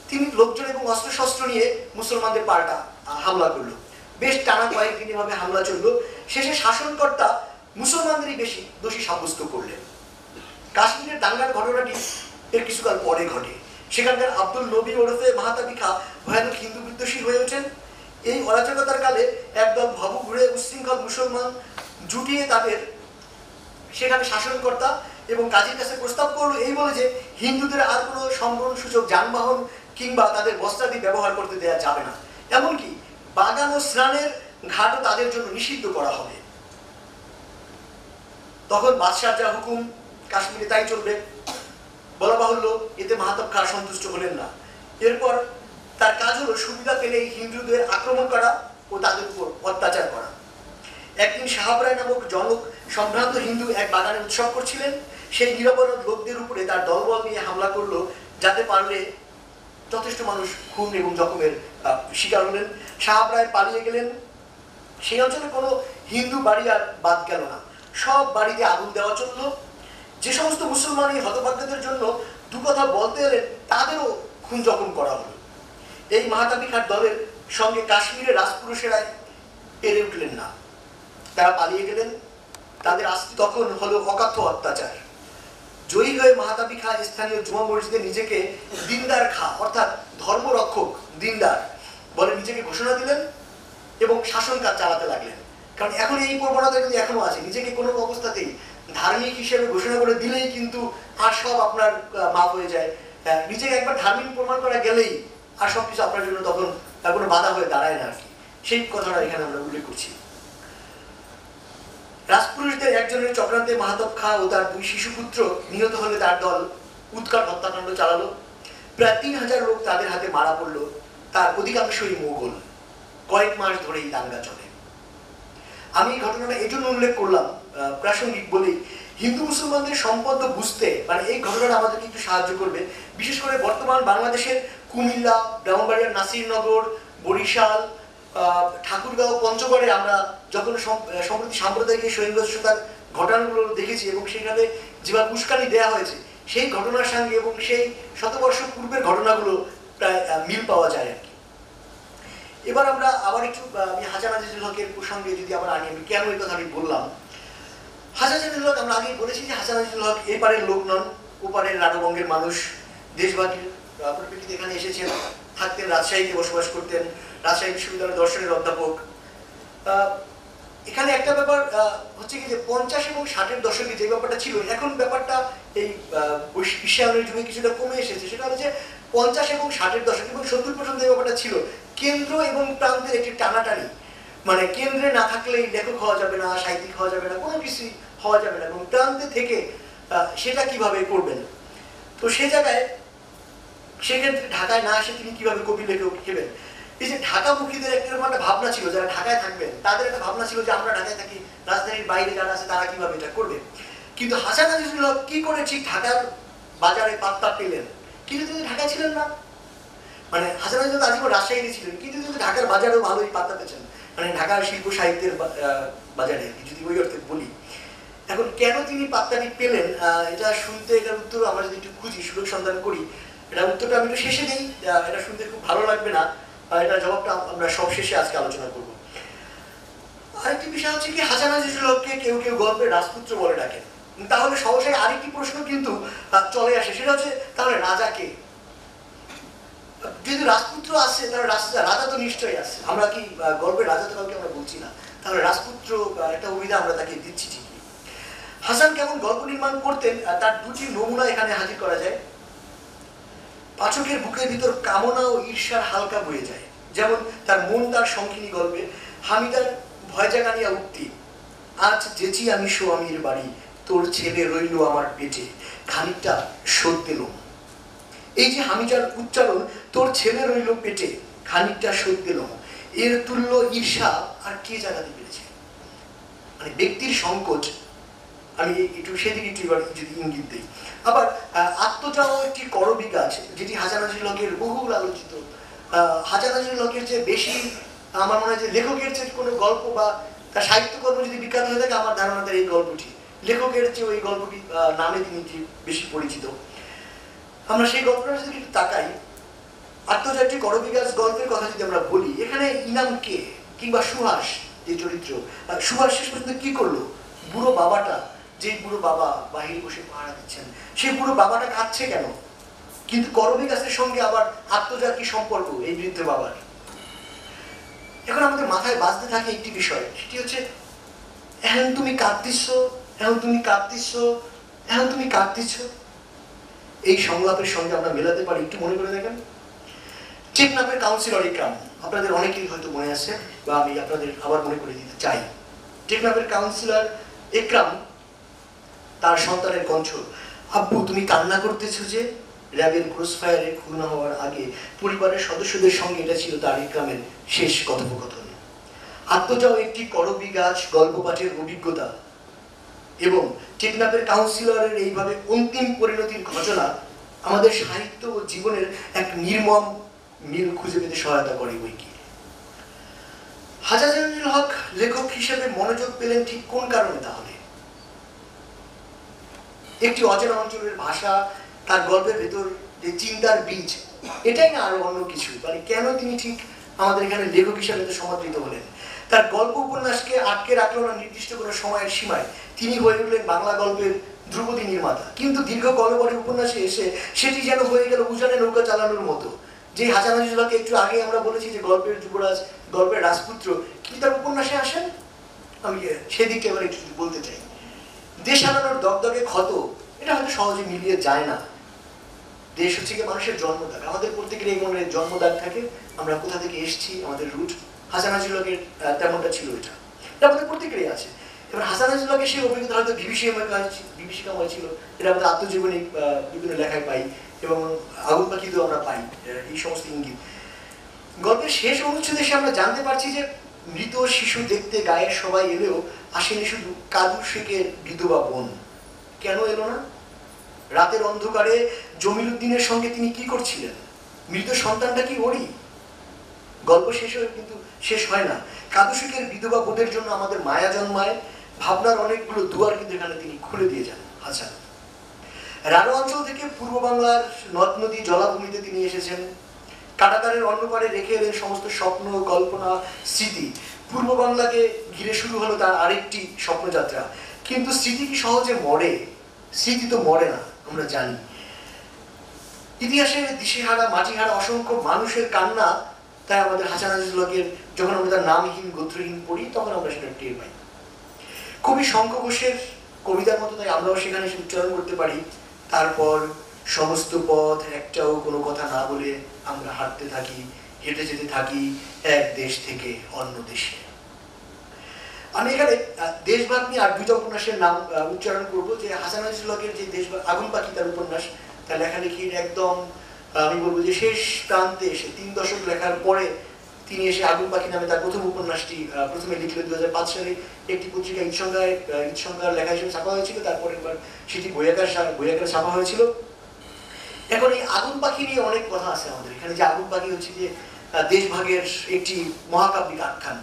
তিনি লোকজন এবং অস্ত্রশস্ত্র নিয়ে মুসলমানদের পাল্টা হামলা করলো। বেশ টানা কয়েকদিন এভাবে হামলা চললো। শেষে শাসনকর্তা মুসলমানদেরই বেশি দোষী সাব্যস্ত করলেন। কাশ্মীরের দাঙ্গার ঘটনাটি এর কিছুকাল পরে ঘটে। সেখানকার আব্দুল নবী ওরফে মাহাতাবি খা ভয়ানক হিন্দু বিদ্বেষী হয়ে ওঠেন। এই অরাজকতার কালে একদল ভব ঘুরে উচ্ছৃঙ্খল মুসলমান জুটিয়ে তাদের সেখানে শাসনকর্তা এবং কাজীর কাছে প্রস্তাব করলো এই বলে যে হিন্দুদের আর কোনো সম্ভ্রম সূচক যানবাহন কিংবা তাদের বস্ত্রাদি ব্যবহার করতে দেওয়া যাবে না, এমনকি বাগান ও স্নানের ঘাটও তাদের জন্য নিষিদ্ধ করা হবে। তখন বাদশাহ যা হুকুম কাশ্মীরে তাই চলবে। বলা বাহুল্য এতে মাহাতাব খা সন্তুষ্ট হলেন না। এরপর তার কাজ হলো সুবিধা পেলেই হিন্দুদের আক্রমণ করা ও তাদের উপর অত্যাচার করা। একদিন সাহাবরায় নামক জনক সম্ভ্রান্ত হিন্দু এক বাগানে উৎসব করছিলেন। সেই নিরপরাধ লোকদের উপরে তার দলবল নিয়ে হামলা করলো, যাতে পারলে যথেষ্ট মানুষ খুন এবং জখমের শিকার হলেন। সাহাবরায় পালিয়ে গেলেন। সেই অঞ্চলে কোনো হিন্দু বাড়ি আর বাদ গেল না, সব বাড়িতে আগুন দেওয়া চললো। যে সমস্ত মুসলমান এই হতভাগ্যদের জন্য দু কথা বলতে এলেন তাদেরও খুন জখম করা হলো। এই মাহাতাবি খার দলের সঙ্গে কাশ্মীরের রাজপুরুষেরা পেরে উঠলেন না, তারা পালিয়ে গেলেন। তাদের আসতে তখন হলো অকাথ্য অত্যাচার। জয়ী হয়ে মাহাতাবি খা স্থানীয় জুমা মসজিদে নিজেকে দিনদার খা, অর্থাৎ ধর্মরক্ষক দিনদার বলে নিজেকে ঘোষণা দিলেন এবং শাসন কাজ চালাতে লাগলেন। কারণ এখন এই প্রবণতা কিন্তু এখনো আছে, নিজেকে কোনো অবস্থাতেই ধার্মিক হিসেবে ঘোষণা করে দিলেই কিন্তু আর সব আপনার মাফ হয়ে যায়। নিজেকে একবার ধার্মিক প্রমাণ করা গেলেই আর সবকিছু আপনার জন্য তখন কোনো বাধা হয়ে দাঁড়ায় না আর কি। সেই কথাটা এখানে আমরা উল্লেখ করছি। রাজপুরুষদের একজনের চক্রান্তে মাহাতাব খা ও তার 2 শিশুপুত্র নিহত হলে তার দল উৎকট হত্যাকাণ্ড চালালো। প্রায় 3000 লোক তাদের হাতে মারা পড়লো। তার অধিকাংশই মোগল। কয়েক মাস ধরে এই দাঙ্গা চলে। আমি এই ঘটনাটা এই জন্য উল্লেখ করলাম প্রাসঙ্গিক বলেই, হিন্দু মুসলমানদের সম্পর্ক বুঝতে, মানে এই ঘটনাটা আমাদেরকে একটু সাহায্য করবে। বিশেষ করে বর্তমান বাংলাদেশের কুমিল্লা, ব্রাহ্মণবাড়িয়া, নাসিরনগর, বরিশাল, ঠাকুরগাঁও, পঞ্চগড়ে আমরা যখন সম্প্রতি সাম্প্রদায়িক সহিংসতার ঘটনাগুলো দেখেছি এবং সেখানে যেভাবে উস্কানি দেওয়া হয়েছে, সেই ঘটনার সঙ্গে এবং সেই শতবর্ষ পূর্বের ঘটনাগুলো প্রায় মিল পাওয়া যায় আর কি। এবার আমরা আবার একটু আমি হাসান আজিজুল হকের প্রসঙ্গে যদি আবার আনি, আমি কেন এই কথাটি বললাম। হাসান আজিজুল হক, আমরা আগেই বলেছি যে হাসান আজিজুল হক এপারের লোক নন, ওপারের রাঢ়বঙ্গের মানুষ। দেশবাগীর পরিপ্রেক্ষিতে এখানে এসেছেন, থাকতেন, রাজশাহীতে বসবাস করতেন, রাজশাহী বিশ্ববিদ্যালয়ের দর্শনের অধ্যাপক। এখানে একটা ব্যাপার হচ্ছে কি যে 50 এবং 60-এর দশকে যে ব্যাপারটা ছিল, এখন ব্যাপারটা এই বিশ্বায়নের যুগে কিছুটা কমে এসেছে। সেটা হচ্ছে 50 এবং 60-এর দশক এবং 70 পর্যন্ত এই ব্যাপারটা ছিল কেন্দ্র এবং প্রান্তের একটি টানাটানি। মানে কেন্দ্রে না থাকলেই লেখক হওয়া যাবে না, সাহিত্যিক হওয়া যাবে না, কোনো কিছুই হওয়া যাবে না, এবং প্রান্তে থেকে সেটা কিভাবে করবেন। তো সে জায়গায় সেক্ষেত্রে ঢাকায় না এসে তিনি কিভাবে কবি লেখক হেবেন। এই যে ঢাকামুখীদের একটা ভাবনা ছিল, যারা ঢাকায় থাকবেন তাদের একটা ভাবনা ছিল যে আমরা ঢাকায় থাকি, রাজধানীর বাইরে যারা আছে তারা কিভাবে এটা করবে। কিন্তু হাসান আজিজুল হক কি করে ঠিক ঢাকার বাজারে পাত্তা পেলেন? কিন্তু তিনি ঢাকায় ছিলেন না, মানে হাসান আজিজুল আজীবন রাজশাহীতে ছিলেন, কিন্তু তিনি ঢাকার বাজারেও ভালোই পাত্তা পেয়েছেন, মানে ঢাকার শিল্প সাহিত্যের বাজারে যদি ওই অর্থে বলি। এখন কেন তিনি পাত্তাটি পেলেন, এটা শুনতে, এটার উত্তর আমরা যদি একটু খুঁজি, সুযোগ সন্ধান করি, এটা উত্তরটা আমি একটু শেষে দিই, এটা শুনতে খুব ভালো লাগবে না, এটা জবাবটা আমরা সব শেষে আজকে আলোচনা করব। আরেকটি বিষয় হচ্ছে কি, হাসান আজিজুল হককে কেউ কেউ গল্পের রাজপুত্র বলে ডাকেন। তাহলে সহসাই আরেকটি প্রশ্ন কিন্তু চলে আসে, সেটা হচ্ছে তাহলে রাজা কে? যেহেতু রাজপুত্র আছে, তাহলে রাজা তো নিশ্চয়ই আছে। আমরা কি গল্পের রাজা তো কাউকে আমরা বলছি না, তাহলে রাজপুত্র একটা অভিধা আমরা তাকে দিচ্ছি ঠিকই। হাসান কেমন গল্প নির্মাণ করতেন তার দুটি নমুনা এখানে হাজির করা যায়। পাঠকের বুকের ভিতর কামনা ও ঈর্ষার হালকা বয়ে যায়, যেমন তার মন তার সংকিনী গল্পে হামিদার ভয় জাগানিয়া উঠতি, আজ যেচি আমি সোয়ামীর বাড়ি, তোর ছেলে রইল আমার পেটে, খানিকটা শোধ দিলুম। এই যে হামিদার উচ্চারণ, তোর ছেলে রইল পেটে, খানিকটা শোধ দিলুম, এর তুল্য ঈর্ষা আর কে জাগাতে পেরেছে? মানে ব্যক্তির সংকোচ, আমি একটু সেদিকে একটু এবার যদি ইঙ্গিত দিই। আবার আত্মচাও একটি করবি গাছ, যেটি হাসান আজিজুল হকের বহুল আলোচিত। হাসান আজিজুল হকের যে বেশি, আমার মনে হয় যে লেখকের যে কোনো গল্প বা তার সাহিত্যকর্ম যদি বিখ্যাত হয়ে থাকে, আমার ধারণা তার এই গল্পটি, লেখকের যে ওই গল্পটি নামে তিনি বেশি পরিচিত। আমরা সেই গল্পটা যদি একটু তাকাই, আত্মজা একটি করবি গাছ গল্পের কথা যদি আমরা বলি, এখানে ইনাম কে কিংবা সুহাস যে চরিত্র, সুহাস শেষ পর্যন্ত কি করলো? বুড়ো বাবাটা, যে বুড়ো বাবা বাহিরে বসে পাহারা দিচ্ছেন, সেই বুড়ো বাবাটা কাঁদছে কেন? কিন্তু করবি গাছের সঙ্গে আবার আত্মজার কি সম্পর্ক এই বৃদ্ধ বাবার? এখন আমাদের মাথায় বাজতে থাকে একটি বিষয়, সেটি হচ্ছে এখন তুমি কাঁদতিস, এখন তুমি কাঁদতিস, এখন তুমি কাঁদতিস। এই সংলাপের সঙ্গে আমরা মেলাতে পারি, একটু মনে করে দেখেন টেকনাফের কাউন্সিলর ইকরাম, আপনাদের অনেকেই হয়তো মনে আছে, বা আমি আপনাদের আবার মনে করে দিতে চাই। টেকনাফের কাউন্সিলর ইকরাম তার সন্তানের কণ্ঠ, আব্বু তুমি কান্না করতেছো যে? র্যাবের ক্রসফায়ারে খুন হওয়ার আগে পরিবারের সদস্যদের সঙ্গে এটা ছিল তার ইকরামের শেষ কথোপকথন। আত্মজাও একটি করবি গাছ গল্প পাঠের অভিজ্ঞতা এবং টেকনাফের কাউন্সিলরের এইভাবে অন্তিম পরিণতির ঘটনা আমাদের সাহিত্য ও জীবনের এক নির্মম মিল খুঁজে পেতে সহায়তা করে বইকি। হাসান আজিজুল হক লেখক হিসেবে মনোযোগ পেলেন ঠিক কোন কারণে? তাহলে একটি অচেনা অঞ্চলের ভাষা, তার গল্পের ভেতর যে চিন্তার বীজ, এটাই না আরো অন্য কিছু? মানে কেন তিনি ঠিক আমাদের এখানে লেখক হিসেবে সমাদৃত হলেন? তার গল্প উপন্যাসকে আটকে রাখলো না নির্দিষ্ট কোনো সময়ের সীমায়, তিনি হয়ে উঠলেন বাংলা গল্পের ধ্রুপদী নির্মাতা। কিন্তু দীর্ঘ কলবরে উপন্যাসে এসে সেটি যেন হয়ে গেল উজানে নৌকা চালানোর মতো। যে হাসান আজিজুল হককে একটু আগে আমরা বলেছি যে গল্পের যুবরাজ, গল্পের রাজপুত্র, কিন্তু তার উপন্যাসে আসেন, আমি সেদিকে এবার একটু বলতে চাই। দেশ হারানোর দগদগে ক্ষত, এটা হয়তো সহজে মিলিয়ে যায় না। দেশ হচ্ছে কি মানুষের জন্মদাগ, আমাদের প্রত্যেকের এই মনের জন্মদাগ থাকে, আমরা কোথা থেকে এসেছি, আমাদের রুট। হাসান আজিজুল হকের তেমনটা ছিল, এটা আমাদের প্রত্যেকেরই আছে। এবার হাসান আজিজুল হকের সেই অভিজ্ঞতা হয়তো বিভীষিকাময় ছিল, এটা আমাদের আত্মজীবনী বিভিন্ন লেখায় পাই, এবং আগুন পাখিতেও আমরা পাই এই সমস্ত ইঙ্গিত। গল্পের শেষ অনুচ্ছেদে এসে আমরা জানতে পারছি যে মৃত শিশু দেখতে গায়ের সবাই এলেও আসেনি শুধু কাদু শেখের বিধবা বোন। কেন এলো না? রাতের অন্ধকারে জমির উদ্দিনের সঙ্গে তিনি কি করছিলেন? মৃত সন্তানটা কি ওরই? গল্প শেষ হয়ে কিন্তু শেষ হয় না। কাদু শেখের বিধবা বোনের জন্য আমাদের মায়া জন্মায়, ভাবনার অনেকগুলো দুয়ার কিন্তু এখানে তিনি খুলে দিয়ে যান হাসান। রাঢ় অঞ্চল থেকে পূর্ব বাংলার নদ নদী জলাভূমিতে তিনি এসেছেন, কাটাতারের অন্য পারে রেখে এলেন সমস্ত স্বপ্ন, কল্পনা, স্মৃতি। পূর্ব বাংলাকে ঘিরে শুরু হলো তার আরেকটি স্বপ্নযাত্রা। কিন্তু স্মৃতি কি সহজে মরে? স্মৃতি তো মরে না, আমরা জানি। ইতিহাসের দিশেহারা, মাটিহারা অসংখ্য মানুষের কান্না, তাই আমাদের হাসান আজিজুল হকের যখন আমরা তার নামহীন গোত্রহীন পড়ি, তখন আমরা সেটা টের পাই। কবি শঙ্খ ঘোষের কবিতার মতো তাই আমরাও সেখানে উচ্চারণ করতে পারি, তারপর সমস্ত পথ একটাও কোনো কথা না বলে আমরা হাঁটতে থাকি, হেঁটে যেতে থাকি এক দেশ থেকে অন্য দেশে। আমি এখানে দেশভাগ নিয়ে আর দুইটা উপন্যাসের নাম উচ্চারণ করবো। যে হাসান আজিজুল হকের যে দেশভাগ, আগুন পাখি তার উপন্যাস, তার লেখালেখির একদম আমি বলবো যে শেষ প্রান্তে এসে 3 দশক লেখার পরে তিনি এসে আগুন পাখি নামে তার প্রথম উপন্যাসটি প্রথমে লিখলেন 2005 সালে, একটি পত্রিকা ঈদসংজ্ঞার লেখা হিসেবে ছাপা হয়েছিল, তারপর একবার সেটি বই আকারে ছাপা হয়েছিল। এখন এই আগুন পাখি নিয়ে অনেক কথা আছে আমাদের এখানে, যে আগুন পাখি হচ্ছে যে দেশভাগের একটি মহাকাব্যিক আখ্যান।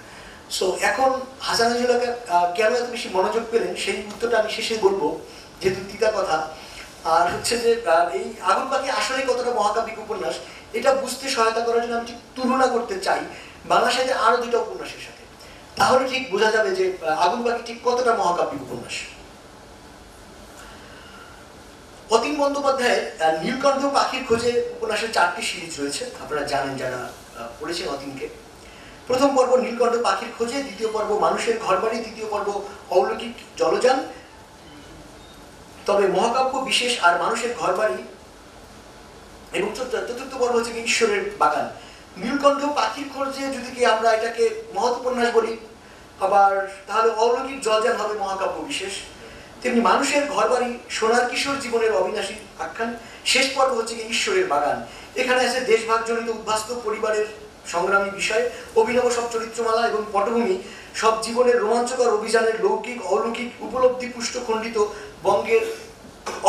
সো এখন হাসান আজিজুল্লাহকে কেন এত বেশি মনোযোগ পেলেন সেই উত্তরটা আমি শেষে বলবো, যেহেতু তিতা কথা। আর হচ্ছে যে এই আগুন পাখি আসলে কতটা মহাকাব্যিক উপন্যাস এটা বুঝতে সহায়তা করার জন্য আমি ঠিক তুলনা করতে চাই বাংলা সাহিত্যের আরো দুটো উপন্যাসের সাথে, তাহলে ঠিক বোঝা যাবে যে আগুন পাখি ঠিক কতটা মহাকাব্যিক উপন্যাস। অতীন বন্দ্যোপাধ্যায়ের নীলকণ্ঠ পাখির খোঁজে উপন্যাসের 4টি সিরিজ রয়েছে, আপনারা জানেন যারা পড়েছেন অতীনকে। প্রথম পর্ব নীলকণ্ঠ পাখির খোঁজে, দ্বিতীয় পর্ব মানুষের ঘরবাড়ি, তৃতীয় পর্ব অলৌকিক জলযান, তবে মহাকাব্য বিশেষ আর মানুষের ঘরবাড়ি, এবং চতুর্থ পর্ব হচ্ছে ঈশ্বরের বাগান। নীলকণ্ঠ পাখির খোঁজে যদি কি আমরা এটাকে মহৎ উপন্যাস বলি, আবার তাহলে অলৌকিক জলযান হবে মহাকাব্য বিশেষ। তেমনি মানুষের ঘরবাড়ি সোনার কিশোর জীবনের অবিনাশী আখ্যান, শেষ পর্ব হচ্ছে ঈশ্বরের বাগান। এখানে আছে দেশভাগ জনিত উদ্বাস্তু পরিবারের সংগ্রামী বিষয়, অভিনব সব চরিত্রমালা এবং পটভূমি, সব জীবনের রোমাঞ্চকর অভিযানের লৌকিক অলৌকিক উপলব্ধি পুষ্ট খণ্ডিত বঙ্গের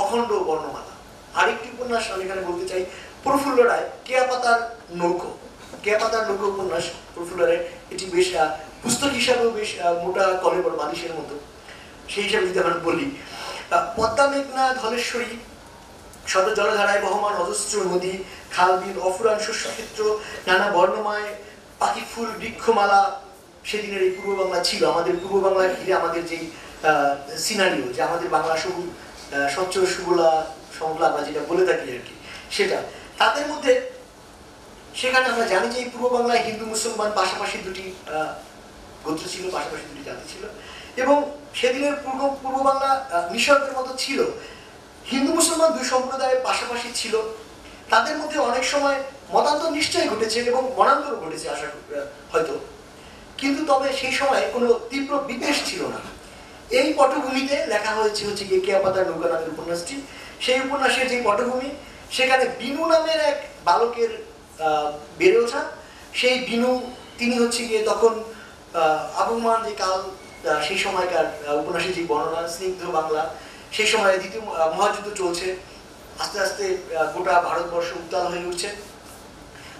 অখণ্ড বর্ণমালা। আরেকটি উপন্যাস আমি এখানে বলতে চাই, প্রফুল্ল রায় কেয়াপাতার নৌকো। কেয়াপাতার নৌকো উপন্যাস প্রফুল্ল রায়, এটি বেশ পুস্তক হিসাবেও বেশ মোটা কলেবর বালিশের মতো, সেই হিসাবে যদি আমরা বলি। পদ্মা মেঘনা ধলেশ্বরী, শত জলধারায় বহমান অজস্র নদী, খাল বিল অফুরান শস্যক্ষেত্র, নানা বর্ণময় পাখি ফুল বৃক্ষমালা। সেদিনের এই পূর্ব বাংলা ছিল, আমাদের পূর্ব বাংলার ঘিরে আমাদের যেই সিনারিও, যে আমাদের বাংলা সবুজ স্বচ্ছ সুবলা সমলা আমরা যেটা বলে থাকি আর কি, সেটা তাদের মধ্যে সেখানে আমরা জানি যে এই পূর্ব বাংলায় হিন্দু মুসলমান পাশাপাশি দুটি গোত্র ছিল, পাশাপাশি দুটি জাতি ছিল, এবং সেদিনের পূর্ব বাংলা নিসর্গের মতো ছিল। হিন্দু মুসলমান দুই সম্প্রদায়ের পাশাপাশি ছিল, তাদের মধ্যে অনেক সময় মতান্তর নিশ্চয়ই ঘটেছে এবং মনান্তর ঘটেছে আশা হয়তো, কিন্তু তবে সেই সময় কোনো তীব্র বিদ্বেষ ছিল না। এই পটভূমিতে লেখা হয়েছে হচ্ছে গিয়ে কেয়াপাতার নৌকা নামের উপন্যাসটি। সেই উপন্যাসের যে পটভূমি, সেখানে বিনু নামের এক বালকের বেড়ে ওঠা। সেই বিনু তিনি হচ্ছে গিয়ে তখন আবহমান যে কাল, সেই সময়কার উপন্যাসের যে বর্ণনা, স্নিগ্ধ বাংলা, সেই সময় দ্বিতীয় মহাযুদ্ধ চলছে, আস্তে আস্তে গোটা ভারতবর্ষ উত্তাল হয়ে উঠছে।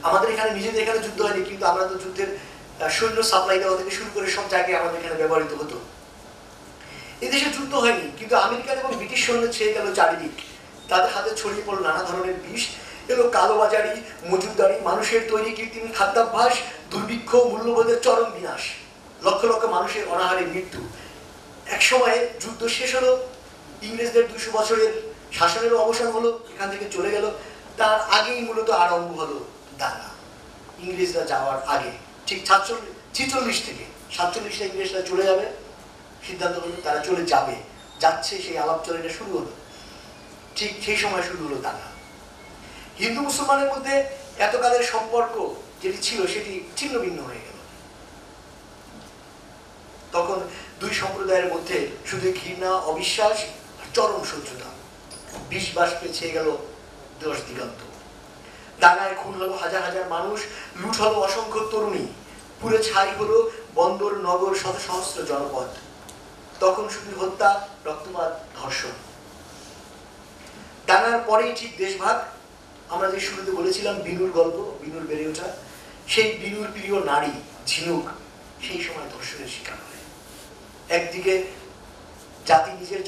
আমাদের এখানে নিজেদের এখানে যুদ্ধ হয়নি, কিন্তু আমরা তো যুদ্ধের সৈন্য সাপ্লাই দেওয়া থেকে শুরু করে সব জায়গায় আমাদের এখানে ব্যবহৃত হতো। এদেশে যুদ্ধ হয়নি, কিন্তু আমেরিকান এবং ব্রিটিশ সৈন্য ছেয়ে গেল চারিদিক, তাদের হাতে ছড়িয়ে পড়ল নানা ধরনের বিষ, এলো কালোবাজারি, মজুদদারি, মানুষের তৈরি কৃত্রিম খাদ্যাভ্যাস, দুর্ভিক্ষ, মূল্যবোধের চরম বিনাশ, লক্ষ লক্ষ মানুষের অনাহারে মৃত্যু। এক সময়ে যুদ্ধ শেষ হলো, ইংরেজদের 200 বছরের শাসনেরও অবসান হলো, এখান থেকে চলে গেল। তার আগেই মূলত আরম্ভ হলো দাঙ্গা, ইংরেজরা যাওয়ার আগে, ঠিক 46 থেকে 47 ইংরেজরা চলে যাবে, সিদ্ধান্ত হলো তারা চলে যাবে, যাচ্ছে, সেই আলাপচারিতা শুরু হলো। ঠিক সেই সময় শুরু হলো দাঙ্গা। হিন্দু মুসলমানের মধ্যে এতকালের সম্পর্ক যেটি ছিল সেটি ছিন্ন ভিন্ন হয়ে গেল। তখন দুই সম্প্রদায়ের মধ্যে শুধু ঘৃণা, অবিশ্বাস, চরম শত্রুতা, বিষ বাষ্পে ছেয়ে গেল দশ দিগন্ত। দাঙ্গায় খুন হলো হাজার হাজার মানুষ, লুট হলো অসংখ্য তরুণী, পুরে ছাই হলো বন্দর নগর শত সহস্র জনপদ। তখন শুধু হত্যা, রক্তপাত, ধর্ষণ। দাঙ্গার পরেই ঠিক দেশভাগ। আমরা যে শুরুতে বলেছিলাম বিনুর গল্প, বিনুর বেড়ে ওঠা, সেই বিনুর প্রিয় নারী ঝিনুক সেই সময় ধর্ষণের শিকার হয়। একদিকে নিজের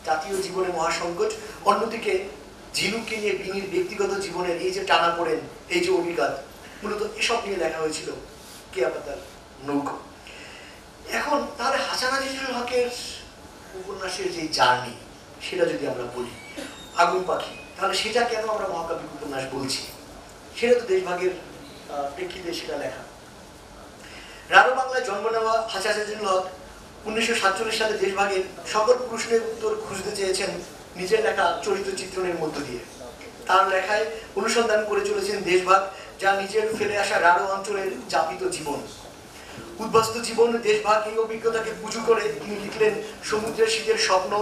জাতীয় জীবনে মহাসংকট, অন্যদিকে ঝিনুককে নিয়ে বিনির ব্যক্তিগত জীবনের এই যে টানাপোড়েন, এই যে অভিঘাত, মূলত এসব নিয়ে লেখা হয়েছিল কেয়াপাতার নৌকো। এখন তাহলে হাসান আজিজুল হকের উপন্যাসের যে জার্নি, সেটা যদি আমরা বলি আগুন পাখি, তাহলে সেটা কেন আমরা মহাকাব্যিক উপন্যাস বলছি? সেটা তো দেশভাগের প্রেক্ষিতে সেটা লেখা। রানো বাংলায় জন্ম নেওয়া হাসান আজিজুল হক 1947 সালে দেশভাগের সকল প্রশ্নের উত্তর খুঁজতে চেয়েছেন নিজের লেখা চরিত্র চিত্রণের মধ্য দিয়ে। তার লেখায় অনুসন্ধান করে চলেছেন দেশভাগ, যা নিজের ফেলে আসা রানো অঞ্চলের যাপিত জীবন, উদ্বাস্তু জীবন, দেশভাগ এই অভিজ্ঞতাকে পুজো করে তিনি লিখলেন সমুদ্রের শীতের স্বপ্ন,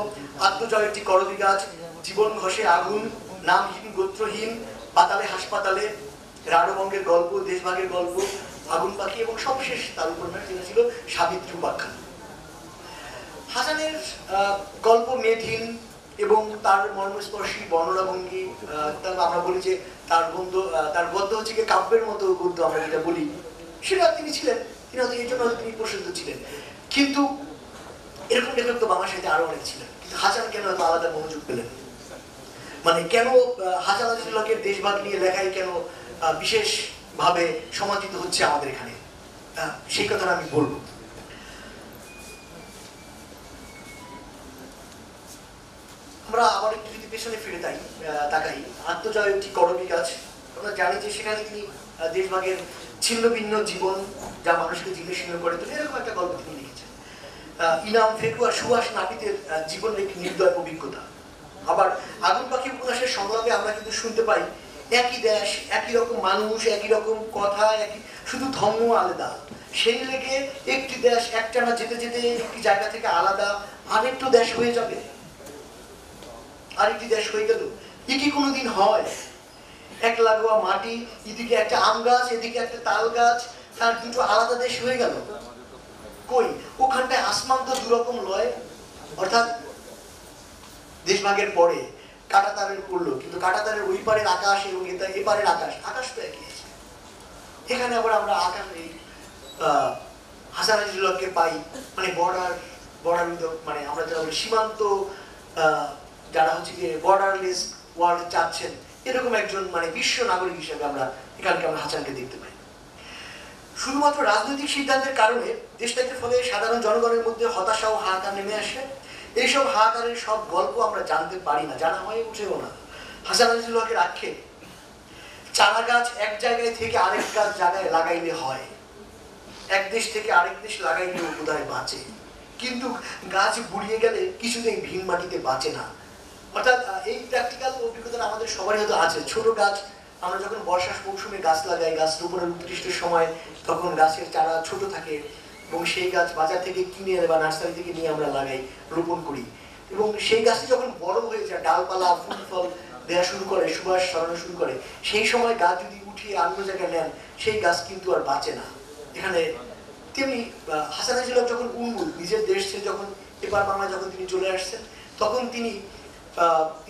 আত্মজয় একটি করবী গাছ, জীবন ঘষে আগুন, নামহীন গোত্রহীন, পাতালে হাসপাতালে, রানবঙ্গের গল্প, দেশভাগের গল্প, আগুন পাখি এবং সবশেষ তার উপন্যাস যেটা ছিল সাবিত্রী উপাখ্যান। হাসানের গল্প মেধহীন এবং তার মর্মস্পর্শী বর্ণনাভঙ্গি, আমরা বলি যে তার গদ্য হচ্ছে কি কাব্যের মতো গদ্য আমরা যেটা বলি, সেটা তিনি ছিলেন। তিনি হয়তো এই জন্য তিনি প্রসিদ্ধ ছিলেন। কিন্তু এরকম লেখক তো বাংলা সাহিত্যে আরো অনেক ছিলেন, কিন্তু হাসান কেন এত আলাদা মনোযোগ পেলেন? মানে কেন হাসান আজিজুল্লাহকে দেশভাগ নিয়ে লেখাই কেন বিশেষ ভাবে সমাদৃত হচ্ছে আমাদের এখানে, সেই কথাটা আমি বলবো। আমরা আবার একটু যদি পেছনে ফিরে তাকাই, আত্মজয় একটি করবী কাজ। আমরা জানি যে সেখানে তিনি দেশভাগের ছিন্ন ভিন্ন জীবন যা মানুষকে জীর্ণ শীর্ণ করে তোলে, এরকম একটা গল্প তিনি লিখেছেন। ইনাম ফেকু আর সুভাষ নাপিতের জীবনের একটি নির্দয় অভিজ্ঞতা। আবার আগুন পাখি উপন্যাসের সংলাপে আমরা কিন্তু শুনতে পাই একই দেশ, একই রকম মানুষ, একই রকম কথা, শুধু ধর্ম আলাদা। সেই লেগে একটি দেশ একটানা যেতে যেতে একটি জায়গা থেকে আলাদা আরেকটু দেশ হয়ে যাবে, আরেকটি দেশ হয়ে গেল। এ কি কোনোদিন হয়? এক লাগোয়া মাটি, এদিকে একটা আম গাছ, এদিকে একটা তাল গাছ, তার দুটো আলাদা দেশ হয়ে গেল। কই ওখানটায় আসমান তো দুরকম লয়। অর্থাৎ দেশভাগের পরে কাঁটাতারের পড়লো, কিন্তু কাঁটাতারের ওই পারের আকাশ এবং এপারের আকাশ তো একই আছে। এখানে আবার আমরা আকাশ এই হাসান আজিজুল্লাহকে পাই, মানে বর্ডার মানে আমরা যারা বলি সীমান্ত, যারা হচ্ছে গিয়ে বর্ডারলেস ওয়ার্ল্ড চাচ্ছেন, এরকম একজন মানে বিশ্ব নাগরিক হিসেবে আমরা এখানকে আমরা হাসানকে দেখতে পাই। শুধুমাত্র রাজনৈতিক সিদ্ধান্তের কারণে দেশত্যাগের ফলে সাধারণ জনগণের মধ্যে হতাশা ও হাহাকার নেমে আসে। এইসব হাহাকারের সব গল্প আমরা জানতে পারি না, জানা হয়ে উঠেও না। হাসান আজিজুল্লাহকে আক্ষেপ, চারা গাছ এক জায়গায় থেকে আরেক গাছ জায়গায় লাগাইলে হয়, এক দেশ থেকে আরেক দেশ লাগাইলেও বোধহয় বাঁচে, কিন্তু গাছ বুড়িয়ে গেলে কিছুতেই ভিন মাটিতে বাঁচে না। অর্থাৎ এই প্র্যাকটিক্যাল অভিজ্ঞতা আমাদের সবারই হয়তো আছে। ছোট গাছ আমরা যখন বর্ষার মৌসুমে গাছ লাগাই, গাছ রোপণের উৎকৃষ্ট সময়, তখন গাছের চারা ছোট থাকে এবং সেই গাছ বাজার থেকে কিনে বা নার্সারি থেকে নিয়ে আমরা লাগাই, রোপণ করি, এবং সেই গাছটি যখন বড় হয়ে যায়, ডালপালা ফুল ফল দেওয়া শুরু করে, সুবাস ছড়ানো শুরু করে, সেই সময় গাছ যদি উঠিয়ে অন্য জায়গায় নেন, সেই গাছ কিন্তু আর বাঁচে না। এখানে তেমনি হাসান আজিজুল্লাহ যখন উন্মূল নিজের দেশ ছেড়ে যখন এপার বাংলা যখন তিনি চলে আসছেন, তখন তিনি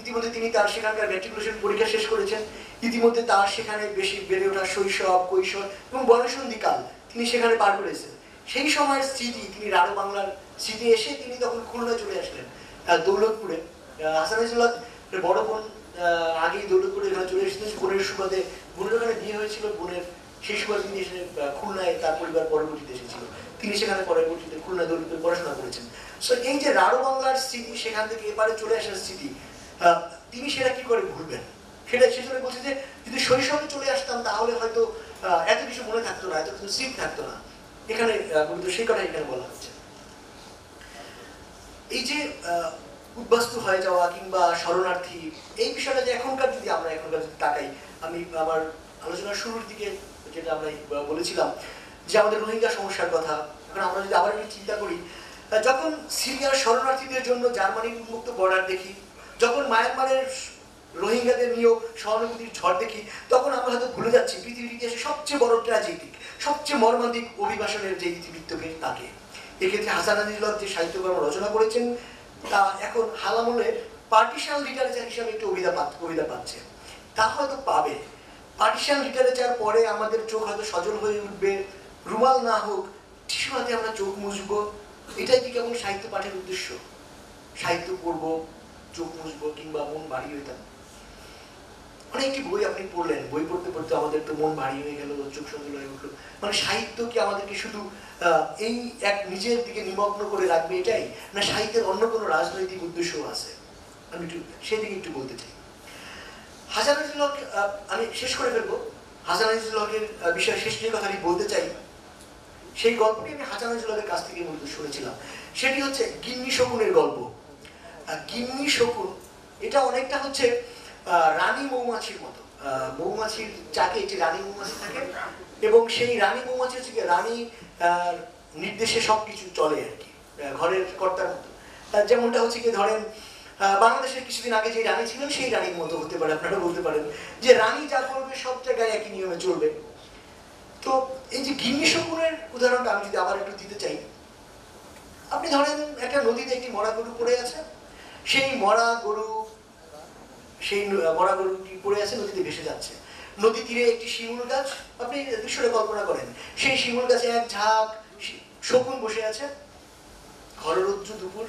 ইতিমধ্যে তিনি তার সেখানকার ম্যাট্রিকুলেশন পরীক্ষা শেষ করেছেন। ইতিমধ্যে তার সেখানে বেশি বেড়ে ওঠা শৈশব, কৈশোর এবং বয়সন্ধিকাল তিনি সেখানে পার করেছেন। সেই সময়ের স্মৃতি, তিনি রাঢ় বাংলার স্মৃতি এসে তিনি তখন খুলনায় চলে আসলেন, দৌলতপুরে। হাসান আজিজুল্লাহ বড় বোন আগেই দৌলতপুরে এখানে চলে এসেছিলেন বোনের সুবাদে, বোনের ওখানে বিয়ে হয়েছিল, বোনের সেই সুবাদে তিনি এসে খুলনায় তার পরিবার পরবর্তীতে এসেছিল, তিনি সেখানে পরবর্তীতে খুলনা দৌলতপুরে পড়াশোনা করেছেন। সো এই যে রাঢ় বাংলার স্মৃতি, সেখান থেকে এবারে চলে আসার স্মৃতি, তিনি সেটা কি করে ভুলবেন? সেজন্য বলছি যে যদি শৈশবে চলে আসতাম তাহলে হয়তো এত কিছু মনে থাকতো না, এত কিছু স্মৃতি থাকতো না। এখানে সেই কথা এখানে বলা হচ্ছে। এই যে উদ্বাস্তু হয়ে যাওয়া কিংবা শরণার্থী, এই বিষয়টা যে এখনকার যদি তাকাই, আমি আমার আলোচনার শুরুর দিকে যেটা আমরা বলেছিলাম যে আমাদের রোহিঙ্গা সমস্যার কথা, এখন আমরা যদি আবার চিন্তা করি, যখন সিরিয়ার শরণার্থীদের জন্য জার্মানির উন্মুক্ত বর্ডার দেখি, যখন মায়ানমারের রোহিঙ্গাদের নিয়েও সহানুভূতির ঝড় দেখি, তখন আমরা হয়তো ভুলে যাচ্ছি পৃথিবীর ইতিহাসে সবচেয়ে বড় ট্র্যাজেডিক, সবচেয়ে মর্মান্তিক অভিবাসনের যে ইতিবৃত্তকে তাকে। এক্ষেত্রে হাসান আজিজুল্লাহ যে সাহিত্যকর্ম রচনা করেছেন তা এখন হালামলে পার্টিশন লিটারেচার হিসাবে একটু অভিধা পাচ্ছে। তা হয়তো পাবে। পার্টিশন লিটারেচার পরে আমাদের চোখ হয়তো সজল হয়ে উঠবে, রুমাল না হোক টিস্যু হাতে আমরা চোখ মুছবো, এটাই কি কেবল সাহিত্য পাঠের উদ্দেশ্য? সাহিত্য পড়বো, চোখ মুছবো কিংবা মন ভারী হইতাম? অনেকটি বই আপনি পড়লেন, বই পড়তে পড়তে আমাদের তো মন ভারী হয়ে গেল, চোখ সজল হয়ে উঠলো। মানে সাহিত্য কি আমাদেরকে শুধু এই এক নিজের দিকে নিমগ্ন করে রাখবে এটাই, না সাহিত্যের অন্য কোনো রাজনৈতিক উদ্দেশ্যও আছে? আমি একটু সেদিকে একটু বলতে চাই। হাসান আজিজুল্লাহ আমি শেষ করে ফেলবো। হাসান আজিজুল্লাহের বিষয়ে শেষ যে কথাটি বলতে চাই, সেই গল্পটি আমি হাসান আজিজুল্লাহের কাছ থেকে মূলত শুনেছিলাম। সেটি হচ্ছে গিন্নি শকুনের গল্প। গিন্নি শকুন এটা অনেকটা হচ্ছে রানী মৌমাছির মতো। মৌমাছির চাকে একটি রানী মৌমাছি থাকে এবং সেই রানী মৌমাছি হচ্ছে রানী নির্দেশে সবকিছু চলে আর কি, ঘরের কর্তার মতো। যেমনটা হচ্ছে কি ধরেন বাংলাদেশের কিছুদিন আগে যে রানী ছিলেন সেই রানীর মতো হতে পারে, আপনারা বলতে পারেন যে রানী যা করবে সব জায়গায় একই নিয়মে চলবে। তো এই যে গিন্নি শকুনের উদাহরণটা আমি যদি আবার একটু দিতে চাই, আপনি ধরেন একটা নদীতে একটি মরা গরু পড়ে আছে, সেই মরা গরুটি পড়ে আছে, নদীতে ভেসে যাচ্ছে। নদী তীরে একটি শিমুল গাছ, আপনি দৃশ্যটা কল্পনা করেন, সেই শিমুল গাছে এক ঝাঁক শকুন বসে আছে, ঘররৌদ্র দুপুর।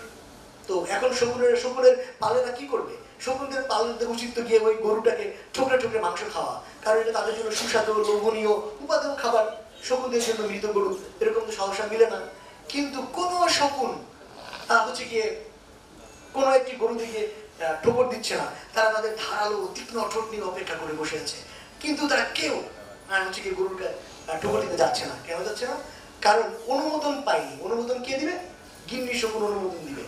তো এখন শকুনের পালেরা কি করবে? শকুনদের পালনদের উচিত তো গিয়ে ওই গরুটাকে ঠোকরে ঠোকরে মাংস খাওয়া, কারণ এটা তাদের জন্য সুস্বাদু, লোভনীয়, উপাদেয় খাবার। শকুনদের জন্য মৃত গরু এরকম তো সহসা মিলে না। কিন্তু কোনো শকুন হচ্ছে গিয়ে কোনো একটি গরু দিকে ঠোকর দিচ্ছে না, তারা তাদের ধারালো তীক্ষ্ণ ঠোঁট নিয়ে অপেক্ষা করে বসে আছে। কিন্তু তারা কেউ হচ্ছে গিয়ে গরুটা ঠোকর দিতে যাচ্ছে না। কেন যাচ্ছে না? কারণ অনুমোদন পায়নি। অনুমোদন কে দিবে? গিন্নি শকুন অনুমোদন দিবে।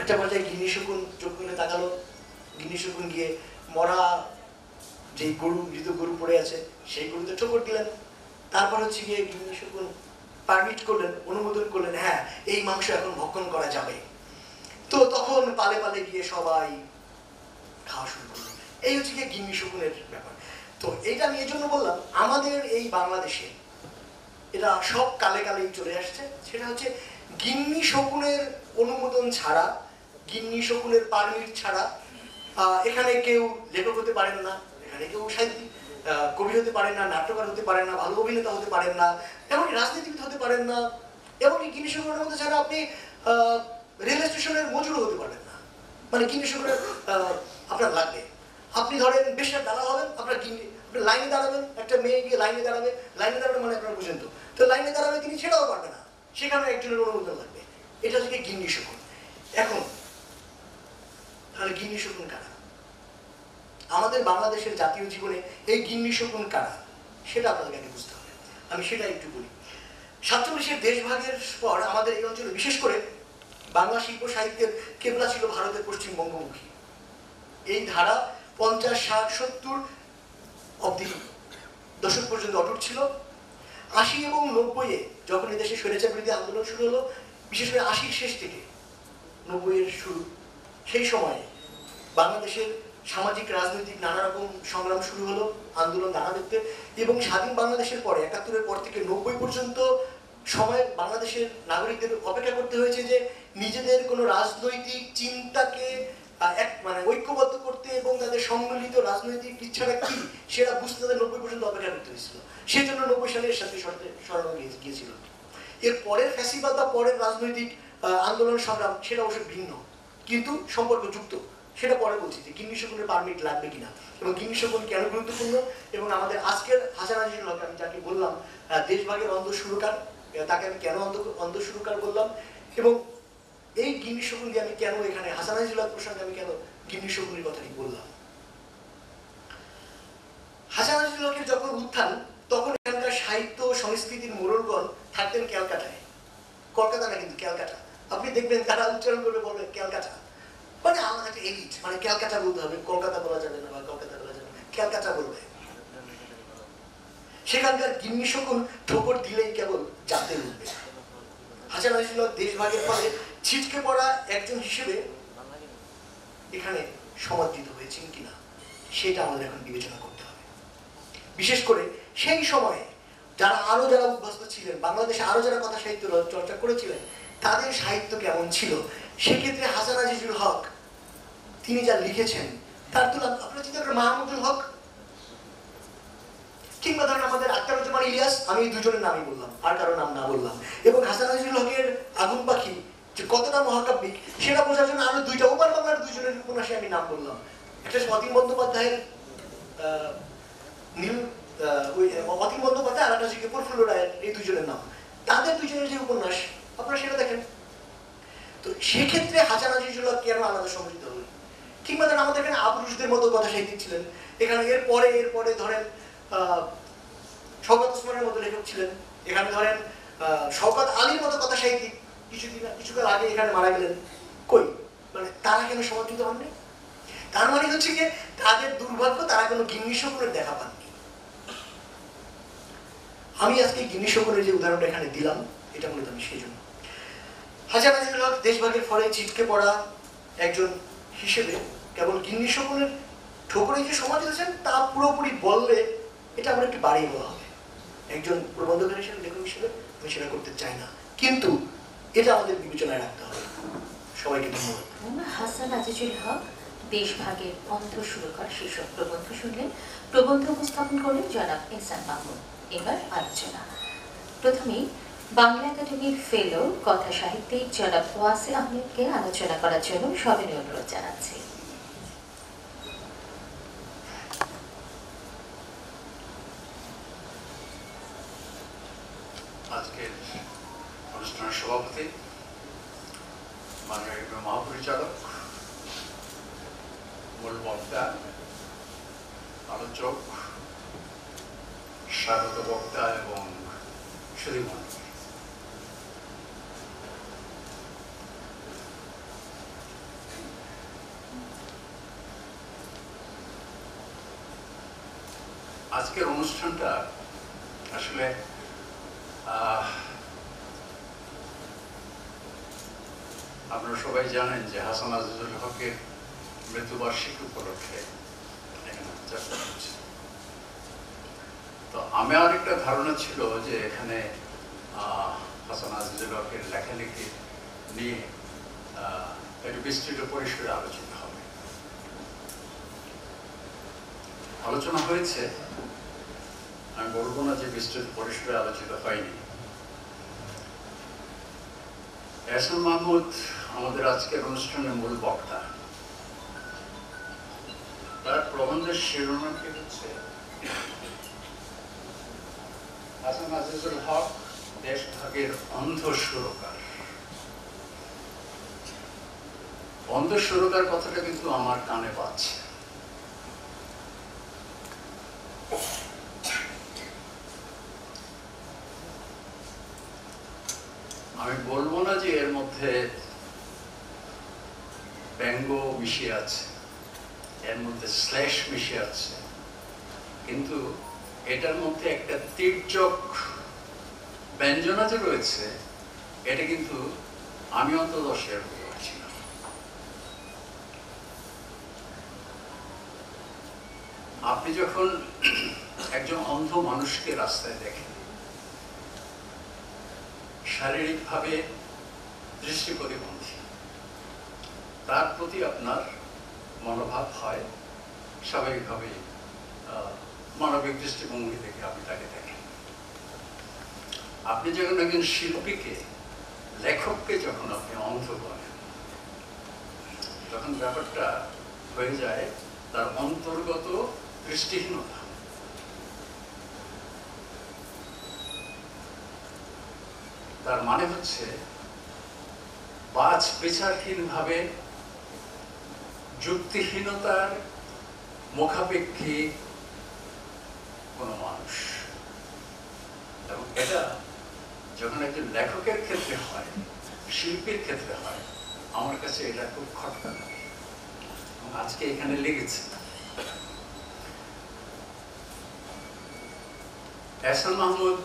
একটা পর্যায়ে গিন্নি শকুন চোখ মেলে তাকালো, গিন্নি শকুন গিয়ে মরা যে মৃত গরু পড়ে আছে সেই গরুতে ঠোকর দিলেন। তারপর হচ্ছে গিয়ে গিন্নি শকুন পারমিট করলেন, অনুমোদন করলেন, হ্যাঁ এই মাংস এখন ভক্ষণ করা যাবে। তো তখন পালে পালে গিয়ে সবাই খাওয়া শুরু করলো। এই হচ্ছে গিয়ে গিন্নি শকুনের ব্যাপার। তো এইটা আমি এই জন্য বললাম, আমাদের এই বাংলাদেশে এটা সব কালে কালেই চলে আসছে। সেটা হচ্ছে গিন্নি শকুনের অনুমোদন ছাড়া, গিন্নি শকুনের পারমিট ছাড়া এখানে কেউ লেখক হতে পারেন না, এখানে কেউ সাহিত্যিক কবি হতে পারেন না, নাট্যকার হতে পারেন না, ভালো অভিনেতা হতে পারেন না, এমনকি রাজনীতিবিদ হতে পারেন না, এমনকি গিন্নি শকুনের মধ্যে ছাড়া আপনি রেল স্টেশনের মজুরও হতে পারেন না। মানে গিন্নি শকুনের আপনার লাগবে। আপনি ধরেন বেশার দালাল হবেন, আপনার লাইনে দাঁড়াবেন, একটা মেয়ে গিয়ে লাইনে দাঁড়াবে মানে আপনার বুঝেন তো লাইনে দাঁড়াবে, তিনি সেটাও পারবে না, সেখানে একজনের অনুমোদন লাগবে। এটা হচ্ছে গিন্নি শকুন। এখন তাহলে গিন্নি শকুন কারা? আমাদের বাংলাদেশের জাতীয় জীবনে এই গিন্নি শকুন কারা সেটা আপনাদেরকে আগে বুঝতে হবে। আমি সেটা একটু বলি। 47-এর দেশভাগের পর আমাদের এই অঞ্চলে বিশেষ করে বাংলা শিল্প সাহিত্যের কেবলা ছিল ভারতের পশ্চিমবঙ্গমুখী। এই ধারা 50, 60, 70 অব্দি দশক পর্যন্ত অটুট ছিল। 80 এবং 90-এ যখন এই দেশে স্বৈরাচার বিরোধী আন্দোলন শুরু হলো, বিশেষ করে 80-র শেষ থেকে 90-এর শুরু, সেই সময়ে বাংলাদেশের সামাজিক রাজনৈতিক নানা রকম সংগ্রাম শুরু হলো, আন্দোলন নানা দেখতে। এবং স্বাধীন বাংলাদেশের পরে 71-এর পর থেকে 90 পর্যন্ত সময় বাংলাদেশের নাগরিকদের অপেক্ষা করতে হয়েছে যে নিজেদের কোনো রাজনৈতিক চিন্তাকে মানে ঐক্যবদ্ধ করতে এবং তাদের সম্মিলিত রাজনৈতিক ইচ্ছাটা কি সেটা বুঝতে তাদের 90 পর্যন্ত অপেক্ষা করতে হয়েছিল। সেই জন্য 90 সালে এর সাথে সরানো গিয়েছিল। এর পরের ফ্যাসিবাদ বা পরের রাজনৈতিক আন্দোলন সংগ্রাম সেটা অবশ্য ভিন্ন, কিন্তু সম্পর্কযুক্ত। সেটা পরে বলছি যে গিন্নি শকুনের পারমিট লাগবে কিনা এবং গিন্নি শকুন কেন গুরুত্বপূর্ণ। এবং আমাদের আজকের হাসান আজিজুল হক, আমি যাকে বললাম দেশভাগের অন্ধ সুরকার, তাকে আমি কেন অন্ধ সুরকার বললাম, এবং এই গিন্নি শকুন দিয়ে আমি কেন এখানে হাসান আজিজুল হক প্রসঙ্গে আমি কেন গিন্নি শকুনের কথাই বললাম। হাসান আজিজুল হকের যখন উত্থান, তখন এখানকার সাহিত্য সংস্কৃতির মোড়লগণ থাকতেন ক্যালকাটায়। কলকাতা না, কিন্তু ক্যালকাটা। আপনি দেখবেন তারা উচ্চারণ করে বলবে ক্যালকাটা, মানে আমার একটা এলিট, মানে ক্যালকাটা বলতে হবে, কলকাতা বলা যাবে না বা কলকাতা বলা যাবে না, ক্যালকাটা বলবে। সেখানকার গিন্নি শকুন ঠোকর দিলেই কেবল জানতে উঠবে। হাসান আজিজুল হক দেশভাগের ফলে ছিটকে পড়া একজন হিসেবে এখানে সমাদৃত হয়েছেন কিনা সেটা আমাদের এখন বিবেচনা করতে হবে। বিশেষ করে সেই সময়ে যারা উদ্বাস্ত ছিলেন, বাংলাদেশে আরো যারা কথা সাহিত্য চর্চা করেছিলেন, তাদের সাহিত্য কেমন ছিল। সেক্ষেত্রে হাসান আজিজুল হক তিনি যা লিখেছেন তার তুলনা আপনারা চিন্তা করেন মাহমুদুল হক কিংবা ধরেন আমাদের আখতারুজ্জামান ইলিয়াস, আমি এই দুজনের নামই বললাম, আর কারো নাম না বললাম। এবং হাসান আজিজুল হকের আগুন পাখি যে কতটা মহাকাব্যিক সেটা বোঝার জন্য আরো দুইটা ওপার বাংলার দুজনের উপন্যাসে আমি নাম বললাম। একটা অতীন বন্দ্যোপাধ্যায়ের অতীন বন্দ্যোপাধ্যায়, আর একটা হচ্ছে প্রফুল্ল রায়ের, এই দুজনের নাম। তাদের দুজনের যে উপন্যাস আপনারা সেটা দেখেন। তো সেক্ষেত্রে হাসান আজিজুল হক কেন আলাদা সমৃদ্ধ হলেন। কিংবা ধরেন আমাদের এখানে আবরুশদের মতো কথা সাহিত্যিক ছিলেন, এখানে এরপরে ধরেন শওকত ওসমানের মতো লেখক ছিলেন, এখানে ধরেন শওকত আলীর মতো কথা সাহিত্যিক কিছুকাল আগে এখানে মারা গেলেন। কই, মানে তারা কেন সমর্থিত হননি? তার মানে হচ্ছে কি তাদের দুর্ভাগ্য, তারা কোনো গিন্নি শকুনের দেখা পাননি। আমি আজকে গিন্নি শকুনের যে উদাহরণটা এখানে দিলাম, এটা মূলত আমি সেই জন্য হাসান আজিজুল হক দেশভাগের ফলে ছিটকে পড়া একজন হিসেবে কেবল গিন্নি শকুনের ঠোকরে যে সমাজ হয়েছেন তা পুরোপুরি বললে এটা আমরা একটু বাড়িয়ে বলা হবে। একজন প্রবন্ধকার হিসেবে লেখক হিসেবে আমি সেটা করতে চাই না, কিন্তু এটা আমাদের বিবেচনায় রাখতে হবে। সবাইকে ধন্যবাদ। হাসান আজিজুল হক দেশভাগের অন্ধ সুরকার শীর্ষক প্রবন্ধ শুনলেন। প্রবন্ধ উপস্থাপন করলেন জনাব এহসান মাহমুদ। এবার আলোচনা। প্রথমেই বাংলা একাডেমির ফেলো কথা সাহিত্যিক জনাব ওয়াসি আহমেদকে আলোচনা করার জন্য সবিনয় অনুরোধ জানাচ্ছি। আজকের অনুষ্ঠানের সভাপতি, মাননীয় মহাপরিচালক, মূল বক্তা, আলোচক, স্বাগত বক্তা এবং সুধীমণ্ডলী, আজকের অনুষ্ঠানটা আসলে আপনারা সবাই জানেন যে হাসান আজিজুল হকের মৃত্যুবার্ষিকী উপলক্ষে এখানে চেষ্টা করছি। তো আমার একটা ধারণা ছিল যে এখানে হাসান আজিজুল হকের লেখালেখি নিয়ে একটু বিস্তৃত পরিসরে আলোচনা হবে। আলোচনা হয়েছে, আমি বলবো না যে বিস্তৃত পরিসরে আলোচিত হয়নি। এহসান মাহমুদ আমাদের আজকের অনুষ্ঠানের মূল বক্তা। তার প্রবন্ধের শিরোনামটি হচ্ছে হাসান আজিজুল হক দেশভাগের অন্ধ সুরকার। অন্ধ সুরকার কথাটা কিন্তু আমার কানে পাচ্ছে। আমি বলবো না যে এর মধ্যে ব্যঙ্গ মিশিয়ে আছে, এর মধ্যে শ্লেষ মিশিয়ে আছে, কিন্তু এটার মধ্যে একটা তির্যক ব্যঞ্জনা যে রয়েছে, এটা কিন্তু আমি অন্তত শেয়ার করতে পারছি না। আপনি যখন একজন অন্ধ মানুষকে রাস্তায় দেখেন, শারীরিকভাবে দৃষ্টি প্রতিবন্ধী, তার প্রতি আপনার মনোভাব হয় স্বাভাবিকভাবে মানবিক দৃষ্টিভঙ্গি থেকে আপনি তাকে দেখেন। আপনি যখন একজন শিল্পীকে, লেখককে যখন আপনি অন্ধ করেন, তখন ব্যাপারটা হয়ে যায় তার অন্তর্গত দৃষ্টিহীনতা। তার মানে হচ্ছে বাছ বিচারহীনভাবে যুক্তিহীনতার মুখাপেক্ষী কোন মানুষ। এবং এটা যখন একজন লেখকের ক্ষেত্রে হয়, শিল্পীর ক্ষেত্রে হয়, আমার কাছে এটা খুব খটকা লাগে। আজকে এখানে লেগেছে। এহসান মাহমুদ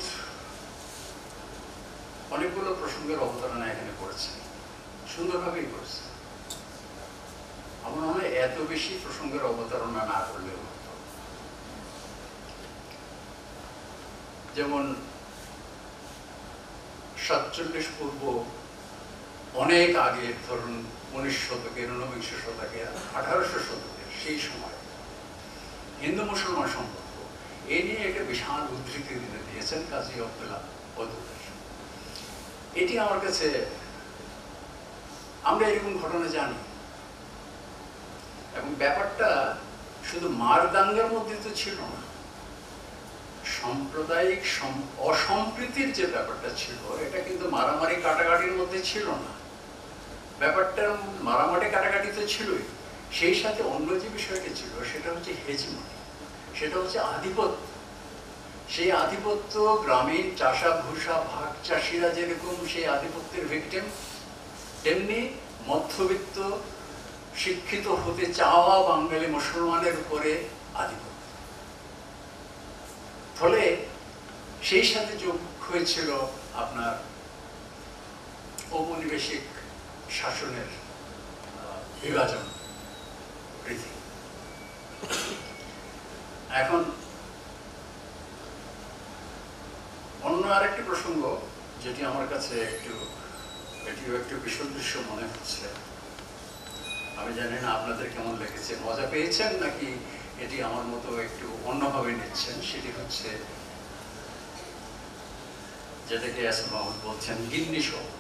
অনেকগুলো প্রসঙ্গের অবতারণা এখানে করেছে, সুন্দরভাবেই করেছে। আমার মনে হয় এত বেশি প্রসঙ্গের অবতারণা না করলেও হতো। যেমন 47 পূর্ব অনেক আগে, ধরুন 19 শতকের, 19বিংশ শতকের, 1800 শতকের সেই সময় হিন্দু মুসলমান সম্পর্ক, এ নিয়ে একটা বিশাল উদ্ধৃতি দিয়েছেন কাজী আব্দুল্লাহ ওদুদের। এটি আমার কাছে, আমরা এরকম ঘটনা জানি, এবং ব্যাপারটা শুধু মার দাঙ্গার মধ্যে তো ছিল না, সাম্প্রদায়িক অসম্প্রীতির যে ব্যাপারটা ছিল, এটা কিন্তু মারামারি কাটাকাটির মধ্যে ছিল না। ব্যাপারটা মারামারি কাটাকাটি তো ছিলই, সেই সাথে অন্য যে বিষয়টি ছিল সেটা হচ্ছে হেজিমনি, সেটা হচ্ছে আধিপত্য। সেই আধিপত্য গ্রামীণ চাষা ভূষা ভাগ চাষিরা যেরকম সেই আধিপত্যের ভিকটিম, তেমনি মধ্যবিত্ত শিক্ষিত হতে চাওয়া বাঙালি মুসলমানের উপরে আধিপত্য। ফলে সেই সাথে যোগ হয়েছিল আপনার ঔপনিবেশিক শাসনের বিভাজন রীতি। এখন অন্য আরেকটি প্রসঙ্গ যেটি আমার কাছে এটিও একটু বিসদৃশ্য মনে হচ্ছে, আমি জানি না আপনাদের কেমন লেগেছে, মজা পেয়েছেন নাকি এটি আমার মতো একটু অন্যভাবে নিচ্ছেন, সেটি হচ্ছে যেটাকে ইয়াসির মাহমুদ বলছেন গিন্নি শকুন।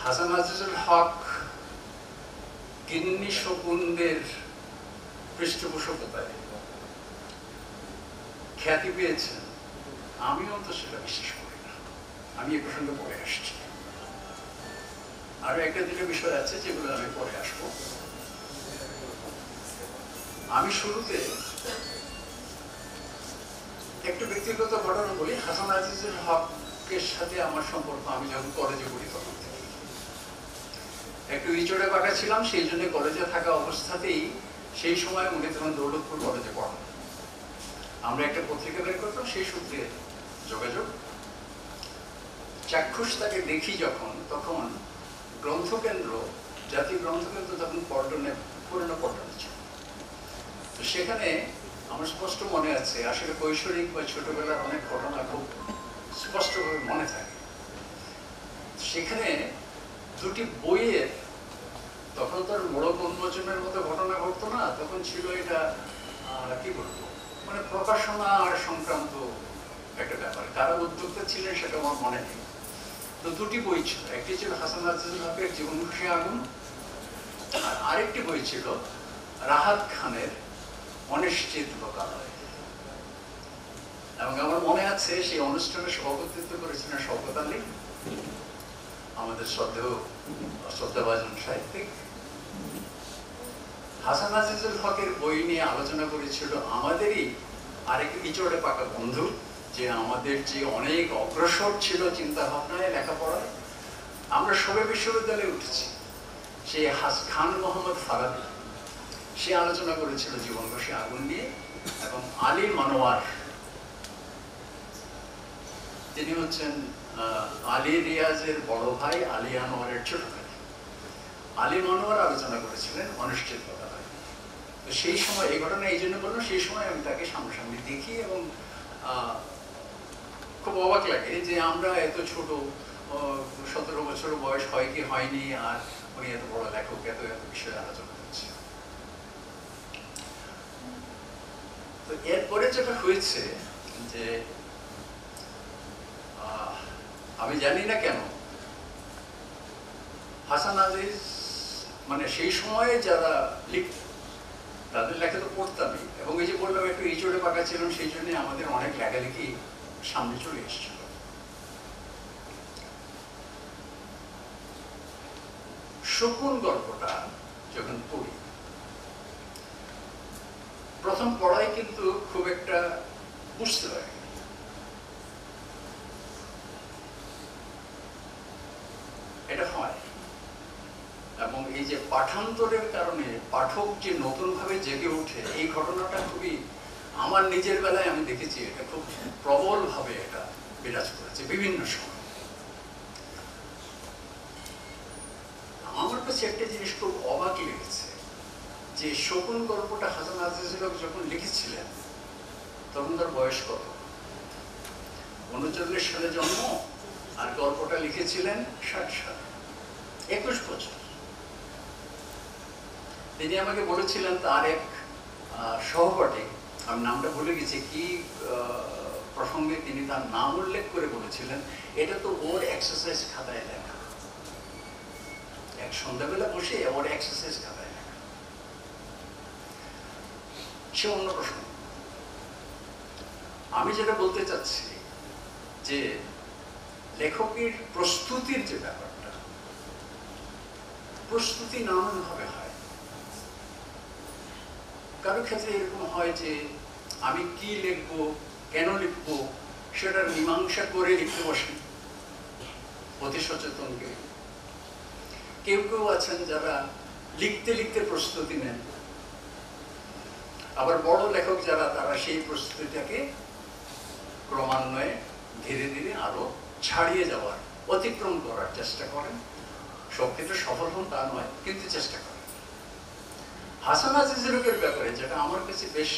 হাসান আজিজুল হক গিন্নি শকুনদের পৃষ্ঠপোষকতায় খ্যাতি পেয়েছেন, আমিও তো সেটা বিশ্বাস করি না। আমি এই প্রসঙ্গে পরে আসছি, আরো একটা দুটো বিষয় আছে যেগুলো আমি পরে আসবো। আমি শুরুতে একটু ব্যক্তিগত ঘটনা বলি। হাসান আজিজুল হকের সাথে আমার সম্পর্ক আমি যখন কলেজে পড়ি তখন থেকে একটু ইচড়ে পাকা ছিলাম, সেই জন্য কলেজে থাকা অবস্থাতেই সেই সময় উনি তখন দৌলতপুর কলেজে পড়ান। আমরা একটা পত্রিকা বের করতাম, সেই সূত্রে যোগাযোগ। চাক্ষুষ তাকে দেখি যখন, তখন গ্রন্থকেন্দ্র, জাতীয় গ্রন্থকেন্দ্র তখন পল্টনে, পুরনো পল্টনে ছিল। তো সেখানে আমার স্পষ্ট মনে আছে, আসলে কৈশোরিক বা ছোটবেলার অনেক ঘটনা খুব স্পষ্টভাবে মনে থাকে। সেখানে দুটি বইয়ের, তখন তো আর মোড়ক উন্মোচনের মতো ঘটনা ঘটতো না, তখন ছিল এটা কি বলবো, মানে প্রকাশনা আর সংক্রান্ত একটা ব্যাপার। কারা উদ্যোক্তা ছিলেন সেটা আমার মনে নেই। তো দুটি বই ছিল, একটি ছিল হাসান আজিজুল হকের জীবন খুশি আগুন, আর আরেকটি বই ছিল রাহাত খানের অনিশ্চিত লোকালয়। এবং আমার মনে আছে সেই অনুষ্ঠানে সভাপতিত্ব করেছিলেন শওকত আলী, আমাদের শ্রদ্ধাভাজন সাহিত্যিক। হাসান আজিজুল হকের বই নিয়ে আলোচনা করেছিল আমাদেরই আরেক ইচড়ে পাকা বন্ধু, যে আমাদের যে অনেক অগ্রসর ছিল চিন্তা ভাবনায়, লেখাপড়ায়। আমরা সবে বিশ্ববিদ্যালয়ে উঠেছি, সেই খান মোহাম্মদ ফারাবি, সে আলোচনা করেছিল জীবন খুশি আগুন নিয়ে। এবং আলী মনোয়ার, তিনি হচ্ছেন আলী রিয়াজের বড় ভাই, আলী আনোয়ারের ছোট ভাই। আলী মনোয়ার আলোচনা করেছিলেন অনিশ্চিত লোকালয়। তো সেই সময় এই ঘটনা এই জন্য বললাম, সেই সময় আমি তাকে সামনাসামনি দেখি এবং খুব অবাক লাগে যে আমরা এত ছোট, 17 বছর বয়স হয় কি হয়নি, আর উনি এত বড় লেখক, এত বিষয়ে আলোচনা করছে। তো এরপরে যেটা হয়েছে যে আমি জানি না কেন হাসান আজিজ, মানে সেই সময়ে যারা লিখত তাদের লেখা তো পড়তামই, এবং এই যে বললাম একটু ইচড়ে পাকা ছিলাম, সেই জন্য আমাদের অনেক লেখালেখি সামনে চলে এসেছিল। শকুন গল্পটা যখন পড়ি, প্রথম পড়াই কিন্তু খুব একটা বুঝতে পারি। এটা হয়, এবং এই যে পাঠান্তরের কারণে পাঠক যে নতুন ভাবে জেগে ওঠে, এই ঘটনাটা খুবই, আমার নিজের বেলায় আমি দেখেছি এটা খুব প্রবল ভাবে এটা বিরাজ করেছে বিভিন্ন সময়। আমার কাছে একটা জিনিস খুব অবাক লেগেছে, যে শকুন গল্পটা হাসান আজিজুল হক যখন লিখেছিলেন তখন তার বয়স কত? 39 সালে জন্ম, আর গল্পটা লিখেছিলেন 60 সালে, 21 বছর। তিনি আমাকে বলেছিলেন তার এক সহপাঠী, আমি নামটা ভুলে গেছি কি প্রসঙ্গে তিনি তার নাম উল্লেখ করে বলেছিলেন, এটা তো ওর এক্সারসাইজ খাতায় লেখা, এক সন্ধ্যাবেলা বসে ওর এক্সারসাইজ খাতায় লেখা। সে অন্য প্রশ্ন। আমি যেটা বলতে চাচ্ছি যে লেখকের প্রস্তুতির যে ব্যাপারটা, প্রস্তুতি নানান ভাবে হয়। কারো ক্ষেত্রে এরকম হয় যে আমি কি লিখবো, কেন লিখবো, সেটার মীমাংসা করে লিখতে বসেন অতি সচেতন কেউ। কেউ কেউ আছেন যারা লিখতে লিখতে প্রস্তুতি নেন, আবার বড় লেখক যারা, তারা সেই প্রস্তুতিটাকে ক্রমান্বয়ে ধীরে ধীরে আরো ছাড়িয়ে যাওয়ার, অতিক্রম করার চেষ্টা করেন। সব ক্ষেত্রে সফল হন তা নয়, কিন্তু চেষ্টা করেন। হাসান আজিজুল হকের ব্যাপারে যেটা আমার কাছে বেশ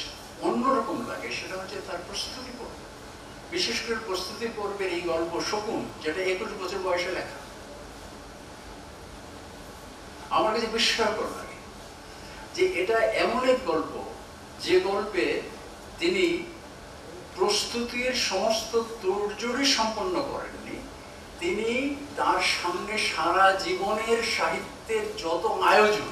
অন্যরকম লাগে সেটা হচ্ছে তার প্রস্তুতি পর্ব। বিশেষ করে প্রস্তুতি পর্বের এই গল্প শকুন, যেটা 21 বছর বয়সে লেখা, আমার কাছে বিস্ময়কর লাগে যে এটা এমন এক গল্প যে গল্পে তিনি প্রস্তুতির সমস্ত তোড়জোড়ি সম্পন্ন করেননি। তিনি তার সামনে সারা জীবনের সাহিত্যের যত আয়োজন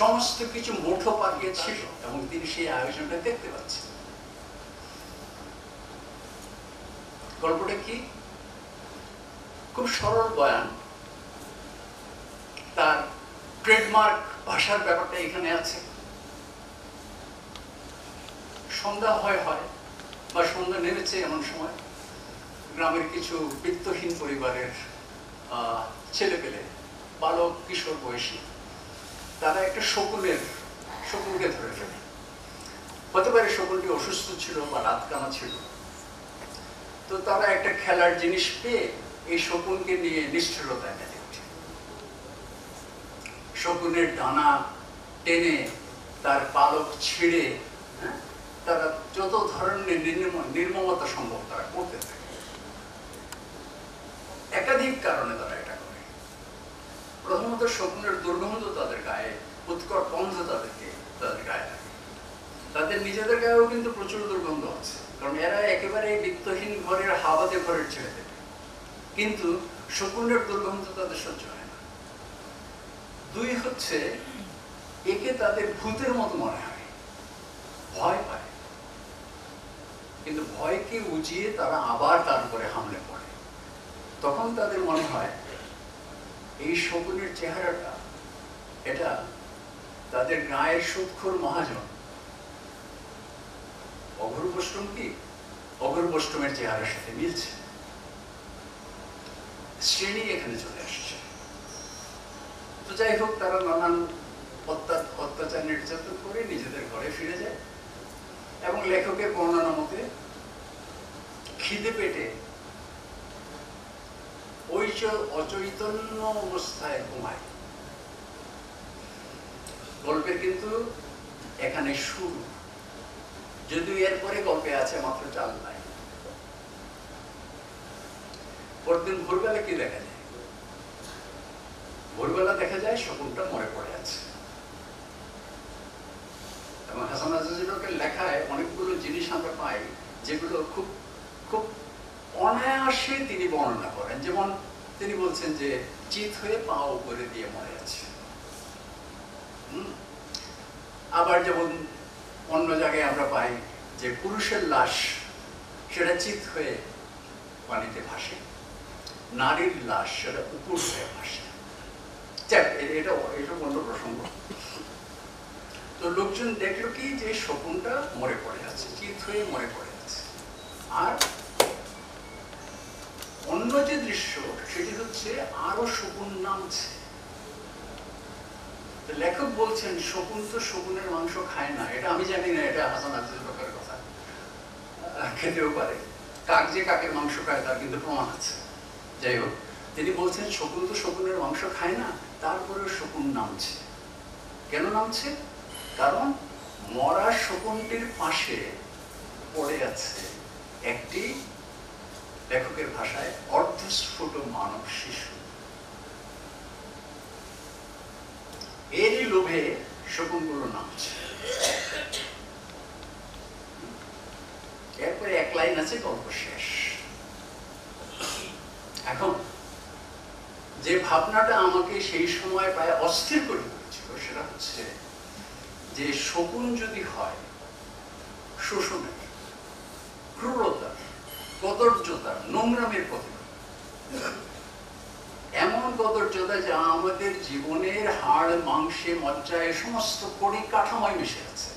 সমস্ত কিছু মুঠো পাকিয়ে ছিল এবং তিনি সেই আয়োজনটা দেখতে পাচ্ছেন। গল্পটা কি? খুব সরল বয়ান, তার ট্রেডমার্ক ভাষার ব্যাপারটা এখানে আছে। সন্ধ্যা হয় বা সন্ধ্যা নেমেছে এমন সময় গ্রামের কিছু বিত্তহীন পরিবারের ছেলেপেলে, বালক কিশোর বয়সী, তারা একটা শকুনকে ধরে ফেলে। হতে পারে শকুনটি অসুস্থ ছিল বা রাত কানা ছিল। তো তারা একটা খেলার জিনিস পেয়ে এই শকুনকে নিয়ে নিষ্ঠুরতায় মেতে ওঠে। শকুনের ডানা টেনে, তার পালক ছিঁড়ে, তারা যত ধরনের নির্মমতা সম্ভব তারা করতে থাকে। একাধিক কারণে তারা এটা করে। প্রথমত শকুনের দুর্গন্ধ তাদের গায়ে, উৎকট গন্ধ তাদের গায়ে লাগে। তাদের নিজেদের গায়েও কিন্তু প্রচুর দুর্গন্ধ আছে, কারণ এরা একেবারে বিত্তহীন ঘরের হাওয়াতে ঘরের ছেড়ে। কিন্তু শকুনের দুর্গন্ধ তাদের সহ্য হয় না। দুই হচ্ছে, একে তাদের ভূতের মতো মনে হয়, ভয় পায়। কিন্তু ভয়কে উজিয়ে তারা আবার তার উপরে হামলে পড়ে। তখন তাদের মনে হয় এই শকুনের চেহারাটা, এটা তাদের গায়ের সুদখোর মহাজন অঘোরবষ্টম কি অঘোরবষ্টমের চেহারার সাথে মিলছে। শ্রেণী এখানে চলে আসছে। তো যাই হোক, তারা নানান অত্যাচার নির্যাতন করে নিজেদের ঘরে ফিরে যায় এবং লেখকের বর্ণনা মতে খিদে পেটে ওই অচৈতন্য অবস্থায় ঘুমায়। গল্পের কিন্তু এখানে শুরু, যদিও এরপরে গল্পে আছে মাত্র 4 লাইন। পরদিন ভোরবেলা কি দেখা যায়? ভোরবেলা দেখা যায় শকুনটা মরে পড়ে আছে। এবং হাসান আজিজুলের লেখায় অনেকগুলো জিনিস আমরা পাই যেগুলো খুব খুব অনায়াসে তিনি বর্ণনা করেন। যেমন তিনি বলছেন যে চিত হয়ে পা উপরে দিয়ে মরে আছে। আবার যেমন অন্য জায়গায় আমরা পাই যে পুরুষের লাশ সেটা চিত হয়ে পানিতে ভাসে, নারীর লাশ সেটা উপর হয়ে ভাসে। এটা অন্য প্রসঙ্গ। তো লোকজন দেখলো কি যে শকুনটা মরে পড়ে আছে, চিত হয়ে মরে পড়ে আছে। আর অন্য যে দৃশ্য সেটি হচ্ছে আরো শকুন নামছে। লেখক বলছেন শকুন তো শকুনের মাংস খায় না, এটা আমি জানি না, এটা হাসান আজিজুলের কথা, খেতেও পারে। কাক যে কাকের মাংস খায় তার কিন্তু প্রমাণ আছে। যাই হোক, তিনি বলছেন শকুন তো শকুনের মাংস খায় না, তারপরেও শকুন নামছে। কেন নামছে? কারণ মরা শকুনটির পাশে পড়ে আছে একটি, লেখকের ভাষায়, অর্ধস্ফুট মানব শিশু। এরই লোভে শকুনগুলো নামছে। এরপরে 1 লাইন আছে, গল্প শেষ। এখন যে ভাবনাটা আমাকে সেই সময় প্রায় অস্থির করে দিয়েছিল সেটা হচ্ছে যে শকুন যদি হয় শোষণের, ক্রূরতার, কদর্যতার, নোংরামের প্রতীক, এমন কদর্যতা যা আমাদের জীবনের হাড় মাংসে মজ্জায় সমস্ত পরিকাঠামোয় মিশে আছে,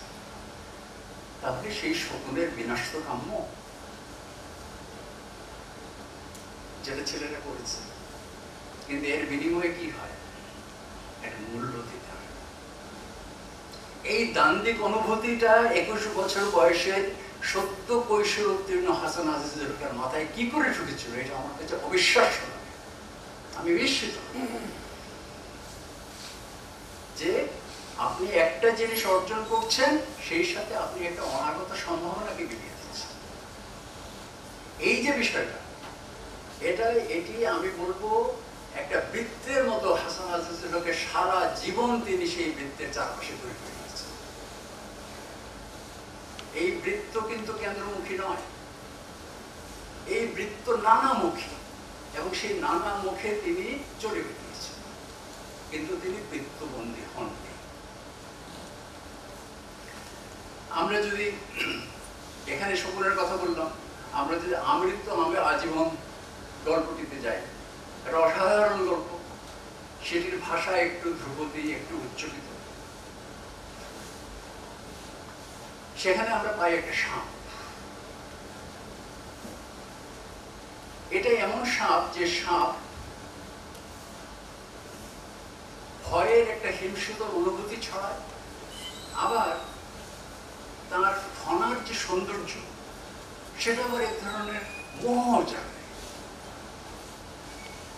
তাহলে সেই শকুনের বিনাশ তো কাম্য, যেটা ছেলেরা করেছে। কিন্তু এর বিনিময়ে কি হয়? একটা মূল্য দিতে হয়। এই দান্দিক অনুভূতিটা 21 বছর বয়সে সত্য কৈশোর উত্তীর্ণ হাসান আজিজুল মাথায় কি করে ঢুকেছিল, এটা আমার কাছে অবিশ্বাস্য লাগে। আমি বিস্মিত যে আপনি একটা জিনিস অর্জন করছেন, সেই সাথে আপনি একটা অনাগত সম্ভাবনাকে বিলিয়ে দিচ্ছেন। এই যে বিষয়টা, এটি আমি বলবো একটা বৃত্তের মতো হাসান আজিজুল্লাহকে সারা জীবন তিনি সেই বৃত্তের চারপাশে ঘুরে ফিরেছেন। এই বৃত্ত কিন্তু কেন্দ্রমুখী নয়, এই বৃত্ত নানামুখী, এবং সেই নানা মুখে তিনি চলে বেরিয়েছেন, কিন্তু তিনি বৃত্তবন্দী হননি। আমরা যদি এখানে শকুনের কথা বললাম, আমরা যদি আমৃত্যু আমরা আজীবন গল্পটিতে যাই, একটা অসাধারণ গল্প। সেটির ভাষা একটু ধ্রুপদী, একটু উচ্চকিত। সেখানে আমরা পাই একটা সাপ। এটা এমন সাপ যে সাপ ভয়ের একটা হিংস্রতার অনুভূতি ছড়ায়, আবার তার ফনার যে সৌন্দর্য সেটা আবার এক ধরনের মোহ জাগে।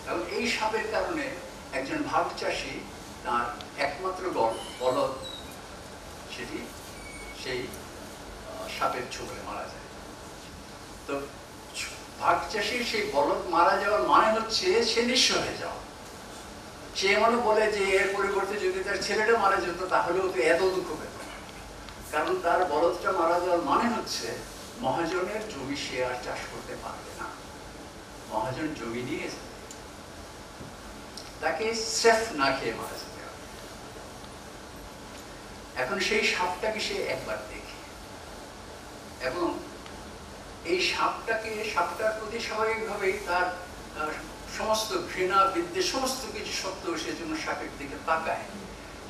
এবং এই সাপের কারণে একজন ভাগ চাষী তার একমাত্র বলদ সেটি সেই সাপের ছোবলে মারা যায়। তো ভাগ চাষীর সেই বলদ মারা যাওয়ার মানে হচ্ছে সে নিঃস্ব হয়ে যাওয়া। সে এমনও বলে যে এর পরিবর্তে যদি তার ছেলেটা মারা যেত তাহলেও তো এত দুঃখ পেত, কারণ তার বলদটা মারা যাওয়ার মানে হচ্ছে মহাজনের জমি সে আর চাষ করতে পারবে না, মহাজন জমি নিয়ে যাবে, তাকে স্রেফ না খেয়ে মারা যেতে হবে। এখন সেই সাপটাকে সে একবার দেখে, এবং এই সাপটার প্রতি স্বাভাবিকভাবেই তার সমস্ত ঘৃণা বিদ্বেষ সমস্ত কিছু সত্ত্বেও সে জন্য সাপের দিকে তাকায়।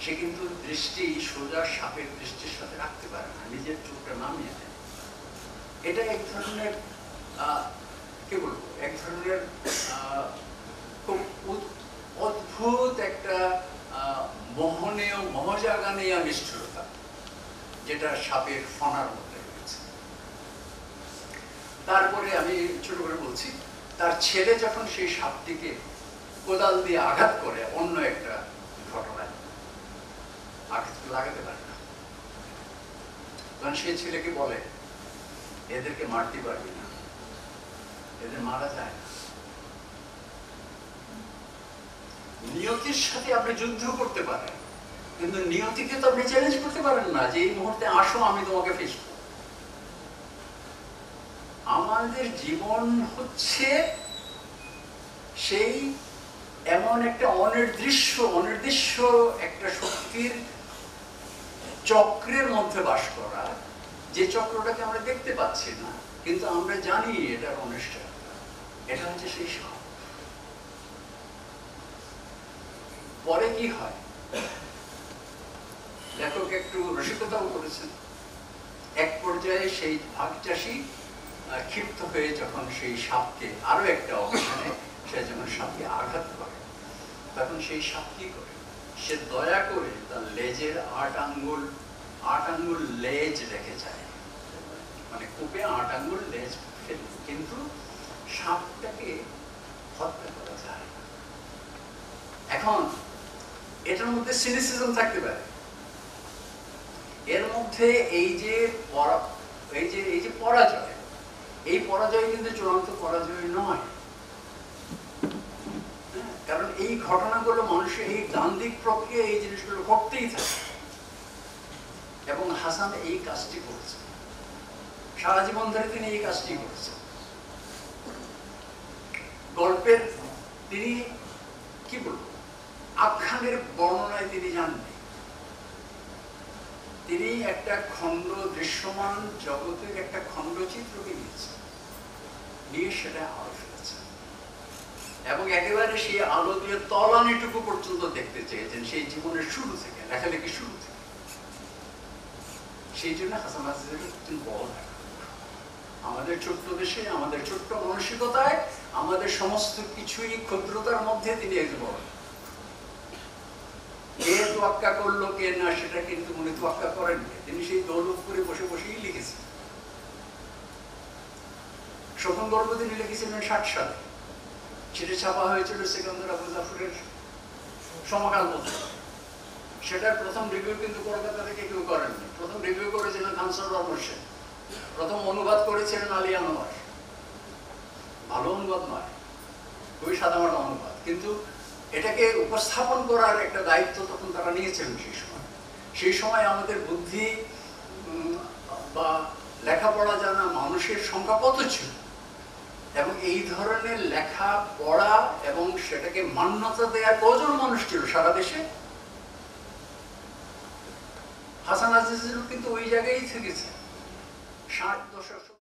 সে কিন্তু দৃষ্টি সোজা সাপের দৃষ্টির সাথে রাখতে পারে না, নিজের চোখটা নামিয়ে দেয়। এটা এক ধরনের কি বলবো, এক ধরনের খুব অদ্ভুত একটা মোহনীয় মহজাগানীয় নিষ্ঠুরতা, যেটা সাপের ফনার মধ্যে রয়েছে। তারপরে আমি ছোট করে বলছি, তার ছেলে যখন সেই সাপটিকে কোদাল দিয়ে আঘাত করে অন্য একটা ঘটনায়, আঘাত লাগাতে পারে না, তখন সেই ছেলেকে বলে এদেরকে মারতে পারবি না, এদের মারা যায় না। নিয়তির সাথে আপনি যুদ্ধ করতে পারেন, কিন্তু নিয়তিকে তো আপনি চ্যালেঞ্জ করতে পারেন না যে এই মুহূর্তে আসো আমি তোমাকে ফেস করব। আমাদের জীবন হচ্ছে সেই এমন একটা অনির্দিষ্ট একটা শক্তির চক্রের মধ্যে বাস করা, যে চক্রটাকে আমরা দেখতে পাচ্ছি না, কিন্তু আমরা জানি এটার অনিশ্চয়তা। এটা হচ্ছে সেই সাপ। পরে কি হয়, লেখক একটু রসিকতাও করেছেন। এক পর্যায়ে সেই ভাগ চাষী ক্ষিপ্ত হয়ে যখন সেই সাপকে আরো একটা অবস্থানে সে যখন সাপকে আঘাত করে, তখন সেই সাপ কি করে, সে দয়া করে তার লেজের 8 আঙ্গুল লেজ রেখে যায়, মানে কূপে 8 আঙ্গুল লেজ ফেলে, কিন্তু সাপটাকে হত্যা করা যায়। এখন এটার মধ্যে সিনিসিজম থাকতে পারে, এর মধ্যে এই যে পরাজয়, এই পরাজয় কিন্তু চূড়ান্ত পরাজয় নয়, কারণ এই ঘটনাগুলো মানুষের এই দ্বান্দ্বিক প্রক্রিয়া এই জিনিসগুলো ঘটতেই থাকে। এবং হাসান এই কাজটি করেছে, সারা জীবন ধরে তিনি এই কাজটি করেছেন। গল্পের তিনি কি বলবো, আখ্যানের বর্ণনায় তিনি জানতেন, তিনি একটা খণ্ড দৃশ্যমান জগতের একটা খণ্ডচিত্রকে নিয়েছেন, নিয়ে সেটা আলো ফেলেছেন, এবং একেবারে সেই আলো দিয়ে তলানিটুকু পর্যন্ত দেখতে চেয়েছেন, সেই জীবনের শুরু থেকে, লেখালেখি শুরু থেকে। সেই জন্য হাসান আজিজের একজন বড় লেখক। আমাদের ছোট্ট দেশে, আমাদের ছোট্ট মানসিকতায়, আমাদের সমস্ত কিছুই ক্ষুদ্রতার মধ্যে তিনি একজন বড়। কে তোয়াক্কা করলো কে না সেটা কিন্তু উনি তোয়াক্কা করেননি, তিনি সেই দৌলতপুরে বসে বসেই লিখেছেন। শকুন গল্প তিনি লিখেছিলেন 60 সালে, সেটা ছাপা হয়েছিল সিকান্দার আবু জাফরের সমকাল মধ্যে। সেটার প্রথম রিভিউ কিন্তু কলকাতা থেকে কেউ করেননি। প্রথম রিভিউ করেছিলেন খানসরওয়ার হোসেন, প্রথম অনুবাদ করেছিলেন আলী আনোয়ার। ভালো অনুবাদ নয়, খুবই সাদামাটা অনুবাদ, কিন্তু এটাকে উপস্থাপন করার একটা দায়িত্ব তখন তারা নিয়েছিলেন সেই সময়। সেই সময় আমাদের বুদ্ধি বা লেখাপড়া জানা মানুষের সংখ্যা কত ছিল, এবং এই ধরনের লেখা পড়া এবং সেটাকে মান্যতা দেওয়ার কজন মানুষ ছিল সারা দেশে? হাসান আজিজুল কিন্তু ওই জায়গায় থেকেছে 60 দশক।